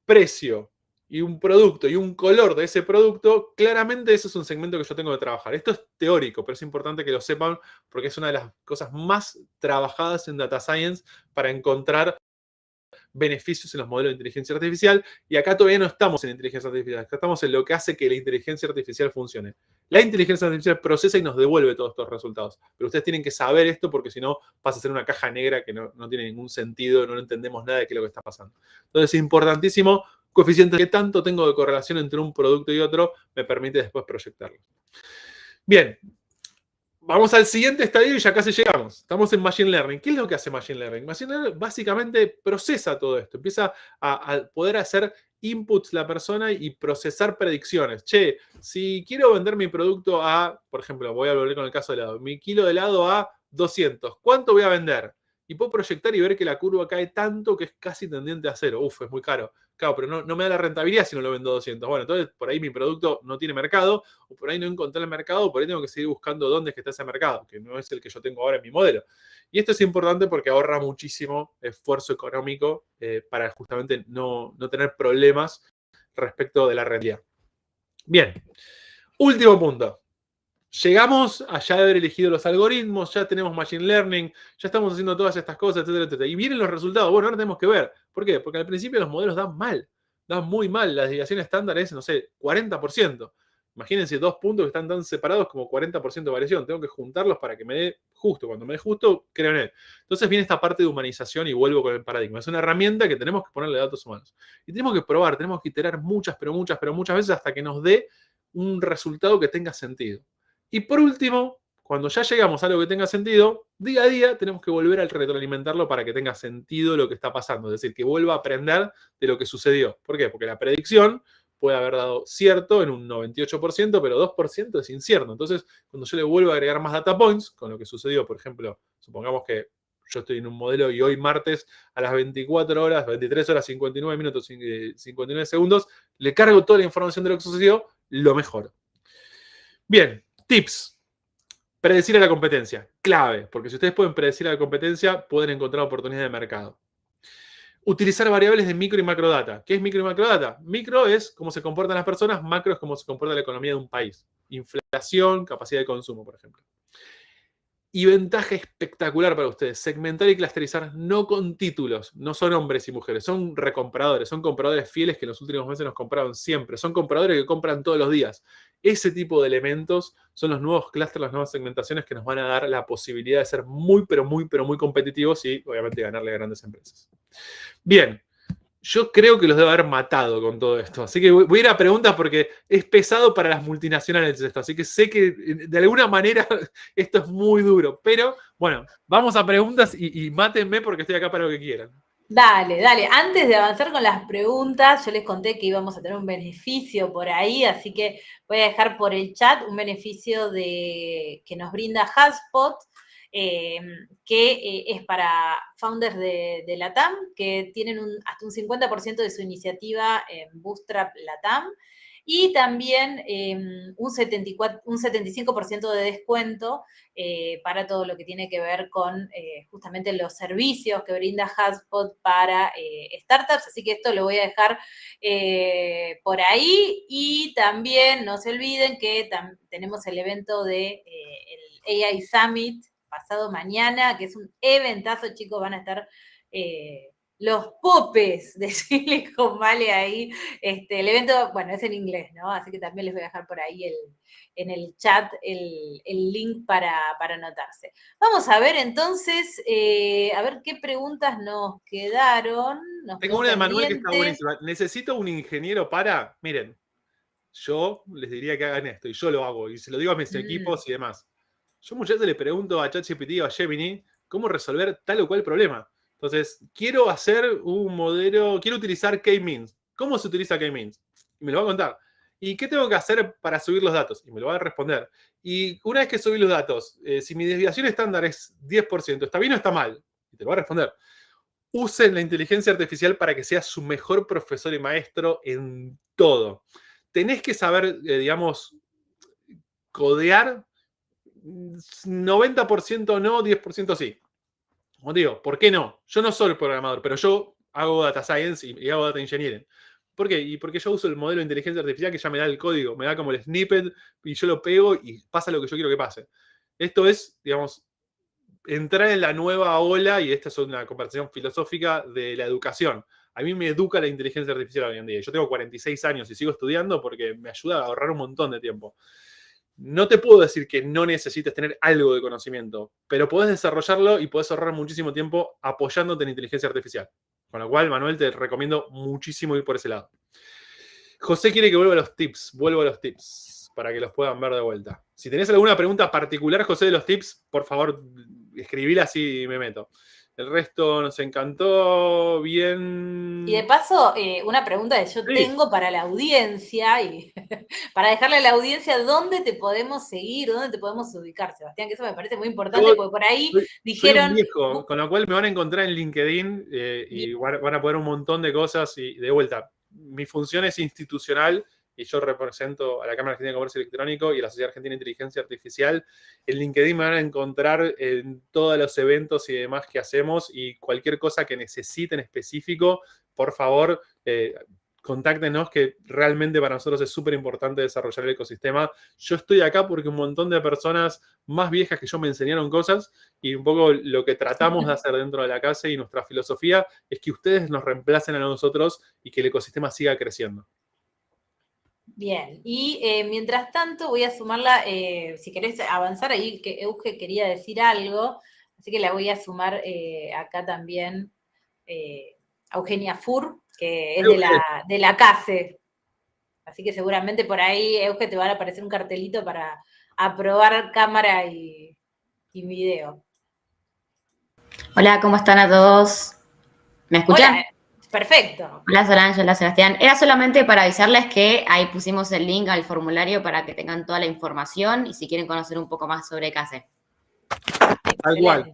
S1: precio y un producto y un color de ese producto, claramente ese es un segmento que yo tengo que trabajar. Esto es teórico, pero es importante que lo sepan porque es una de las cosas más trabajadas en Data Science para encontrar beneficios en los modelos de inteligencia artificial. Y acá todavía no estamos en inteligencia artificial, acá estamos en lo que hace que la inteligencia artificial funcione. La inteligencia artificial procesa y nos devuelve todos estos resultados. Pero ustedes tienen que saber esto porque si no pasa a ser una caja negra que no tiene ningún sentido, no entendemos nada de qué es lo que está pasando. Entonces es importantísimo coeficiente que tanto tengo de correlación entre un producto y otro me permite después proyectarlo. Bien, vamos al siguiente estadio y ya casi llegamos. Estamos en Machine Learning. ¿Qué es lo que hace Machine Learning? Machine Learning básicamente procesa todo esto. Empieza a poder hacer inputs la persona y procesar predicciones. Che, si quiero vender mi producto a, por ejemplo, voy a volver con el caso de helado, mi kilo de helado a 200, ¿cuánto voy a vender? Y puedo proyectar y ver que la curva cae tanto que es casi tendiente a cero. Uf, es muy caro. Claro, pero no me da la rentabilidad si no lo vendo a 200. Bueno, entonces por ahí mi producto no tiene mercado, o por ahí no encontré el mercado, o por ahí tengo que seguir buscando dónde es que está ese mercado, que no es el que yo tengo ahora en mi modelo. Y esto es importante porque ahorra muchísimo esfuerzo económico para justamente no tener problemas respecto de la rentabilidad. Bien, último punto. Llegamos a ya haber elegido los algoritmos, ya tenemos Machine Learning, ya estamos haciendo todas estas cosas, etcétera, etcétera. Y vienen los resultados. Bueno, ahora tenemos que ver. ¿Por qué? Porque al principio los modelos dan mal, dan muy mal. La desviación estándar es, no sé, 40%. Imagínense dos puntos que están tan separados como 40% de variación. Tengo que juntarlos para que me dé justo. Cuando me dé justo, creo en él. Entonces viene esta parte de humanización y vuelvo con el paradigma. Es una herramienta que tenemos que ponerle datos humanos. Y tenemos que probar, tenemos que iterar muchas veces hasta que nos dé un resultado que tenga sentido. Y por último, cuando ya llegamos a algo que tenga sentido, día a día tenemos que volver a retroalimentarlo para que tenga sentido lo que está pasando. Es decir, que vuelva a aprender de lo que sucedió. ¿Por qué? Porque la predicción puede haber dado cierto en un 98%, pero 2% es incierto. Entonces, cuando yo le vuelvo a agregar más data points, con lo que sucedió, por ejemplo, supongamos que yo estoy en un modelo y hoy martes a las 24 horas, 23 horas, 59 minutos, 59 segundos, le cargo toda la información de lo que sucedió, lo mejor. Bien, tips. Predecir a la competencia, clave, porque si ustedes pueden predecir a la competencia, pueden encontrar oportunidades de mercado. Utilizar variables de micro y macro data. ¿Qué es micro y macro data? Micro es cómo se comportan las personas, macro es cómo se comporta la economía de un país. Inflación, capacidad de consumo, por ejemplo. Y ventaja espectacular para ustedes, segmentar y clusterizar no con títulos, no son hombres y mujeres, son recompradores, son compradores fieles que en los últimos meses nos compraron siempre, son compradores que compran todos los días. Ese tipo de elementos son los nuevos clústeres, las nuevas segmentaciones que nos van a dar la posibilidad de ser muy, pero muy, pero muy competitivos y obviamente ganarle a grandes empresas. Bien. Yo creo que los debo haber matado con todo esto. Así que voy a ir a preguntas porque es pesado para las multinacionales esto. Así que sé que de alguna manera esto es muy duro. Pero bueno, vamos a preguntas y mátenme porque estoy acá para lo que quieran.
S2: Dale, dale. Antes de avanzar con las preguntas, yo les conté que íbamos a tener un beneficio por ahí, así que voy a dejar por el chat un beneficio que nos brinda HubSpot, que es para founders de LATAM, que tienen hasta un 50% de su iniciativa en Bootstrap LATAM, y también un 75% de descuento para todo lo que tiene que ver con justamente los servicios que brinda HubSpot para startups. Así que esto lo voy a dejar por ahí. Y también no se olviden que tenemos el evento de el AI Summit pasado mañana, que es un eventazo, chicos, van a estar los popes de Silicon Valley ahí. El evento, bueno, es en inglés, ¿no? Así que también les voy a dejar por ahí en el chat el link para anotarse. Vamos a ver entonces, a ver qué preguntas nos quedaron.
S1: Tengo una de Manuel que está buenísima. Necesito un ingeniero para, miren, yo les diría que hagan esto y yo lo hago y se lo digo a mis equipos y demás. Yo muchas veces le pregunto a ChatGPT o a Gemini cómo resolver tal o cual problema. Entonces, quiero hacer un modelo, quiero utilizar K-means. ¿Cómo se utiliza K-means? Y me lo va a contar. ¿Y qué tengo que hacer para subir los datos? Y me lo va a responder. Y una vez que subí los datos, si mi desviación estándar es 10%, ¿está bien o está mal? Y te lo va a responder. Usen la inteligencia artificial para que sea su mejor profesor y maestro en todo. Tenés que saber, digamos, codear 90% no, 10% sí. Como digo, ¿por qué no? Yo no soy programador, pero yo hago data science y hago data engineering. ¿Por qué? Y porque yo uso el modelo de inteligencia artificial que ya me da el código, me da como el snippet y yo lo pego y pasa lo que yo quiero que pase. Esto es, digamos, entrar en la nueva ola, y esta es una conversación filosófica de la educación. A mí me educa la inteligencia artificial hoy en día. Yo tengo 46 años y sigo estudiando porque me ayuda a ahorrar un montón de tiempo. No te puedo decir que no necesites tener algo de conocimiento, pero podés desarrollarlo y podés ahorrar muchísimo tiempo apoyándote en inteligencia artificial. Con lo cual, Manuel, te recomiendo muchísimo ir por ese lado. José quiere que vuelva a los tips. Vuelvo a los tips para que los puedan ver de vuelta. Si tenés alguna pregunta particular, José, de los tips, por favor, escribíla así me meto. El resto nos encantó, bien.
S2: Y de paso, una pregunta que yo tengo para la audiencia, y para dejarle a la audiencia dónde te podemos seguir, dónde te podemos ubicar, Sebastián, que eso me parece muy importante, porque por ahí dijeron...
S1: Soy un viejo, con lo cual me van a encontrar en LinkedIn y van a poder un montón de cosas. Y de vuelta, mi función es institucional y yo represento a la Cámara Argentina de Comercio Electrónico y a la Sociedad Argentina de Inteligencia Artificial. En LinkedIn me van a encontrar en todos los eventos y demás que hacemos, y cualquier cosa que necesiten específico, por favor, contáctenos, que realmente para nosotros es súper importante desarrollar el ecosistema. Yo estoy acá porque un montón de personas más viejas que yo me enseñaron cosas, y un poco lo que tratamos de hacer dentro de la casa y nuestra filosofía es que ustedes nos reemplacen a nosotros y que el ecosistema siga creciendo.
S2: Bien, y mientras tanto voy a sumarla, si querés avanzar ahí, que Euge quería decir algo, así que la voy a sumar acá también a Eugenia Fur, que es de la CASE. Así que seguramente por ahí, Euge, te va a aparecer un cartelito para aprobar cámara y video.
S3: Hola, ¿cómo están a todos? ¿Me escuchan?
S2: Hola, perfecto.
S3: Hola Solange, hola Sebastián. Era solamente para avisarles que ahí pusimos el link al formulario para que tengan toda la información y si quieren conocer un poco más sobre CASE.
S1: Tal cual.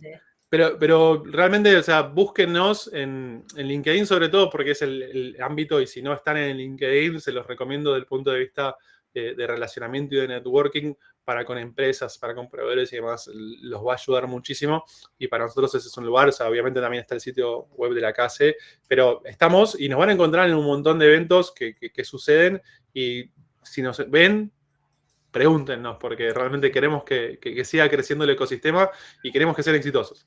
S1: Pero realmente, o sea, búsquennos en LinkedIn sobre todo, porque es el ámbito, y si no están en LinkedIn, se los recomiendo desde el punto de vista de relacionamiento y de networking para con empresas, para con proveedores y demás, los va a ayudar muchísimo. Y para nosotros ese es un lugar, o sea, obviamente también está el sitio web de la CASE, pero estamos y nos van a encontrar en un montón de eventos que suceden, y si nos ven, pregúntenos, porque realmente queremos que siga creciendo el ecosistema y queremos que sean exitosos.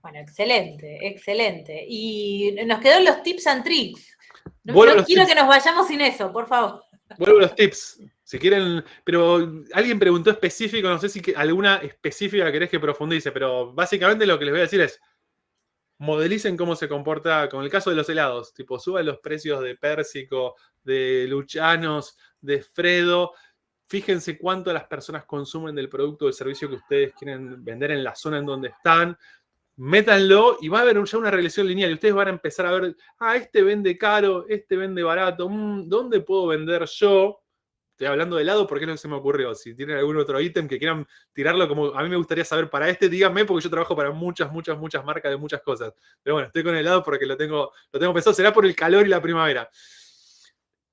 S2: Bueno, excelente, excelente. Y nos quedan los tips and tricks. No
S1: Vuelvo a los
S2: quiero
S1: tips.
S2: que nos vayamos sin eso, por favor.
S1: Vuelvo a los tips. Si quieren, pero alguien preguntó específico, no sé si alguna específica querés que profundice, pero básicamente lo que les voy a decir es, modelicen cómo se comporta, con el caso de los helados, tipo, suban los precios de Pérsico, de Luchanos, de Fredo, fíjense cuánto las personas consumen del producto o del servicio que ustedes quieren vender en la zona en donde están, métanlo y va a haber ya una relación lineal y ustedes van a empezar a ver, este vende caro, este vende barato, ¿dónde puedo vender yo? Estoy hablando de helado porque es lo que se me ocurrió. Si tienen algún otro ítem que quieran tirarlo, como a mí me gustaría saber para este, díganme, porque yo trabajo para muchas marcas de muchas cosas. Pero bueno, estoy con helado porque lo tengo pensado, será por el calor y la primavera.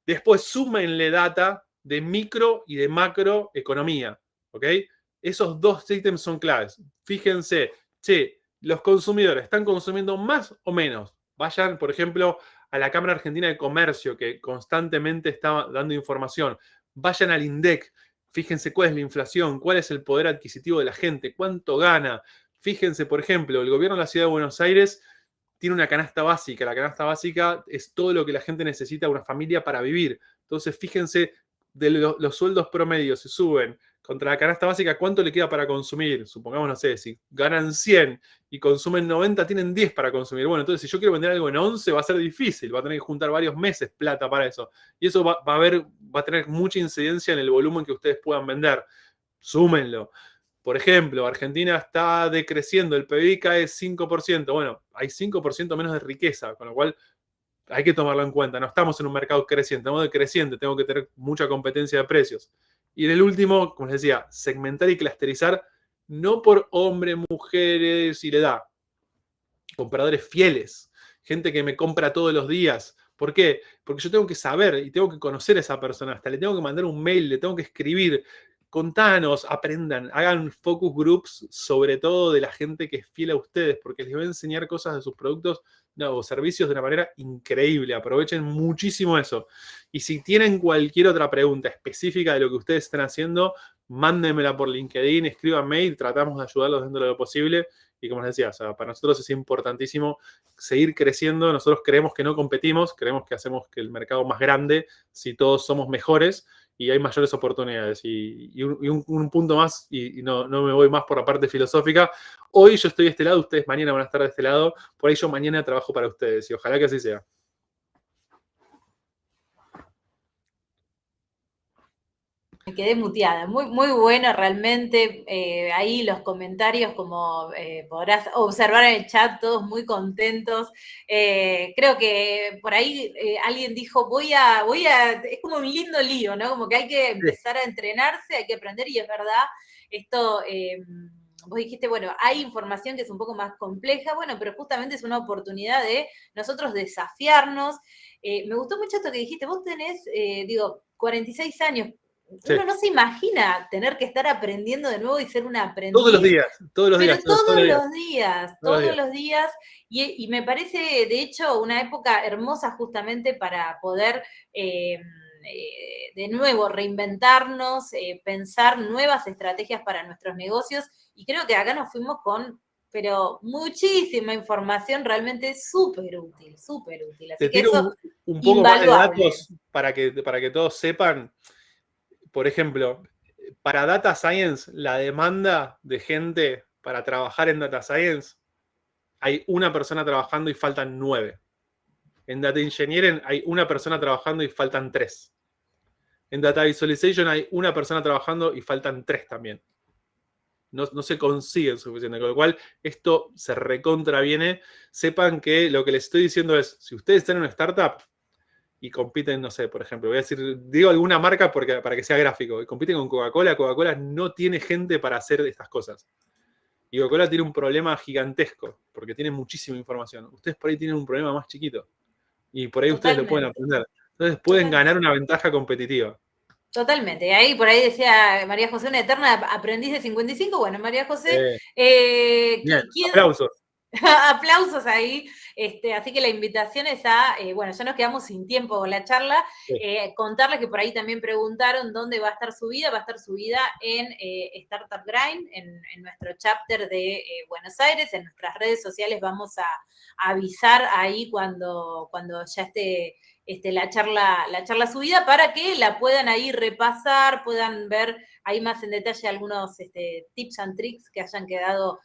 S1: Después, súmenle data de micro y de macroeconomía, ¿ok? Esos dos ítems son claves. Fíjense, los consumidores están consumiendo más o menos. Vayan, por ejemplo, a la Cámara Argentina de Comercio, que constantemente está dando información. Vayan al INDEC, fíjense cuál es la inflación, cuál es el poder adquisitivo de la gente, cuánto gana. Fíjense, por ejemplo, el gobierno de la Ciudad de Buenos Aires tiene una canasta básica. La canasta básica es todo lo que la gente necesita, una familia para vivir. Entonces, fíjense, de los sueldos promedios se suben contra la canasta básica, ¿cuánto le queda para consumir? Supongamos, no sé, si ganan 100 y consumen 90, tienen 10 para consumir. Bueno, entonces si yo quiero vender algo en 11, va a ser difícil, va a tener que juntar varios meses plata para eso. Y eso va a tener mucha incidencia en el volumen que ustedes puedan vender. Súmenlo. Por ejemplo, Argentina está decreciendo, el PBI cae 5%. Bueno, hay 5% menos de riqueza, con lo cual hay que tomarlo en cuenta. No estamos en un mercado creciente, estamos decreciente, tengo que tener mucha competencia de precios. Y en el último, como les decía, segmentar y clusterizar, no por hombres, mujeres y la edad. Compradores fieles, gente que me compra todos los días. ¿Por qué? Porque yo tengo que saber y tengo que conocer a esa persona. Hasta le tengo que mandar un mail, le tengo que escribir. Contanos, aprendan, hagan focus groups, sobre todo de la gente que es fiel a ustedes, porque les va a enseñar cosas de sus productos o servicios de una manera increíble. Aprovechen muchísimo eso. Y si tienen cualquier otra pregunta específica de lo que ustedes están haciendo, mándenmela por LinkedIn, escríbanme y tratamos de ayudarlos dentro de lo posible. Y como les decía, o sea, para nosotros es importantísimo seguir creciendo. Nosotros creemos que no competimos, creemos que hacemos que el mercado más grande si todos somos mejores y hay mayores oportunidades. Y un punto más, y no me voy más por la parte filosófica. Hoy yo estoy de este lado, ustedes mañana van a estar de este lado. Por ahí yo mañana trabajo para ustedes y ojalá que así sea.
S2: Me quedé muteada. Muy, muy bueno realmente. Ahí los comentarios, como podrás observar en el chat, todos muy contentos. Creo que por ahí alguien dijo, es como un lindo lío, ¿no? Como que hay que empezar a entrenarse, hay que aprender, y es verdad, esto, vos dijiste, bueno, hay información que es un poco más compleja, bueno, pero justamente es una oportunidad de nosotros desafiarnos. Me gustó mucho esto que dijiste, vos tenés, 46 años.
S1: Sí.
S2: Uno no se imagina tener que estar aprendiendo de nuevo y ser un aprendiz.
S1: Todos los días.
S2: Todos los días. Y me parece, de hecho, una época hermosa justamente para poder, de nuevo, reinventarnos, pensar nuevas estrategias para nuestros negocios. Y creo que acá nos fuimos pero muchísima información realmente súper útil, súper útil. Así
S1: Te
S2: que
S1: tiro
S2: eso,
S1: un poco más de
S2: invaluable.
S1: datos para que todos sepan. Por ejemplo, para Data Science, la demanda de gente para trabajar en Data Science, hay una persona trabajando y faltan 9. En Data Engineering hay una persona trabajando y faltan 3. En Data Visualization hay una persona trabajando y faltan 3 también. No se consiguen suficiente. Con lo cual, esto se recontraviene. Sepan que lo que les estoy diciendo es, si ustedes están en una startup y compiten, no sé, por ejemplo, digo alguna marca para que sea gráfico, y compiten con Coca-Cola. Coca-Cola no tiene gente para hacer estas cosas. Y Coca-Cola tiene un problema gigantesco, porque tiene muchísima información. Ustedes por ahí tienen un problema más chiquito, y por ahí ustedes lo pueden aprender. Entonces pueden ganar una ventaja competitiva.
S2: Totalmente. Y ahí por ahí decía María José, una eterna aprendiz de 55. Bueno, María José,
S1: Bien, aplausos.
S2: Aplausos ahí. Así que la invitación es bueno, ya nos quedamos sin tiempo con la charla.
S1: Sí.
S2: Contarles que por ahí también preguntaron dónde va a estar subida. Va a estar subida en Startup Grind, en nuestro chapter de Buenos Aires. En nuestras redes sociales vamos a avisar ahí cuando ya esté la charla subida, para que la puedan ahí repasar, puedan ver ahí más en detalle algunos tips and tricks que hayan quedado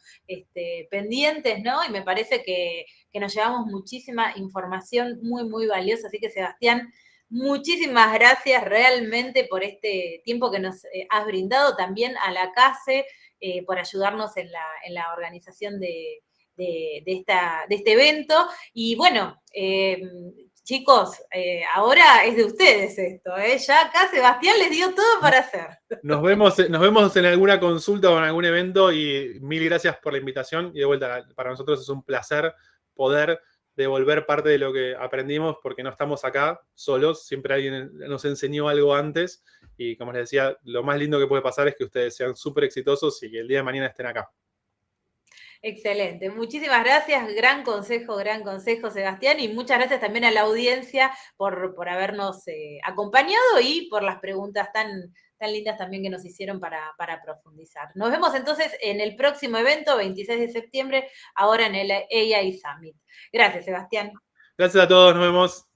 S2: pendientes, ¿no? Y me parece que nos llevamos muchísima información muy, muy valiosa. Así que, Sebastián, muchísimas gracias realmente por este tiempo que nos has brindado, también a la CASE por ayudarnos en la organización de este evento. Y bueno, chicos, ahora es de ustedes esto, ¿eh? Ya acá Sebastián les dio todo para hacer.
S1: Nos vemos en alguna consulta o en algún evento, y mil gracias por la invitación. Y de vuelta, para nosotros es un placer poder devolver parte de lo que aprendimos, porque no estamos acá solos, siempre alguien nos enseñó algo antes, y como les decía, lo más lindo que puede pasar es que ustedes sean súper exitosos y que el día de mañana estén acá.
S2: Excelente, muchísimas gracias, gran consejo, Sebastián, y muchas gracias también a la audiencia por habernos acompañado y por las preguntas tan lindas también que nos hicieron para profundizar. Nos vemos entonces en el próximo evento, 26 de septiembre, ahora en el AI Summit. Gracias, Sebastián.
S1: Gracias a todos, nos vemos.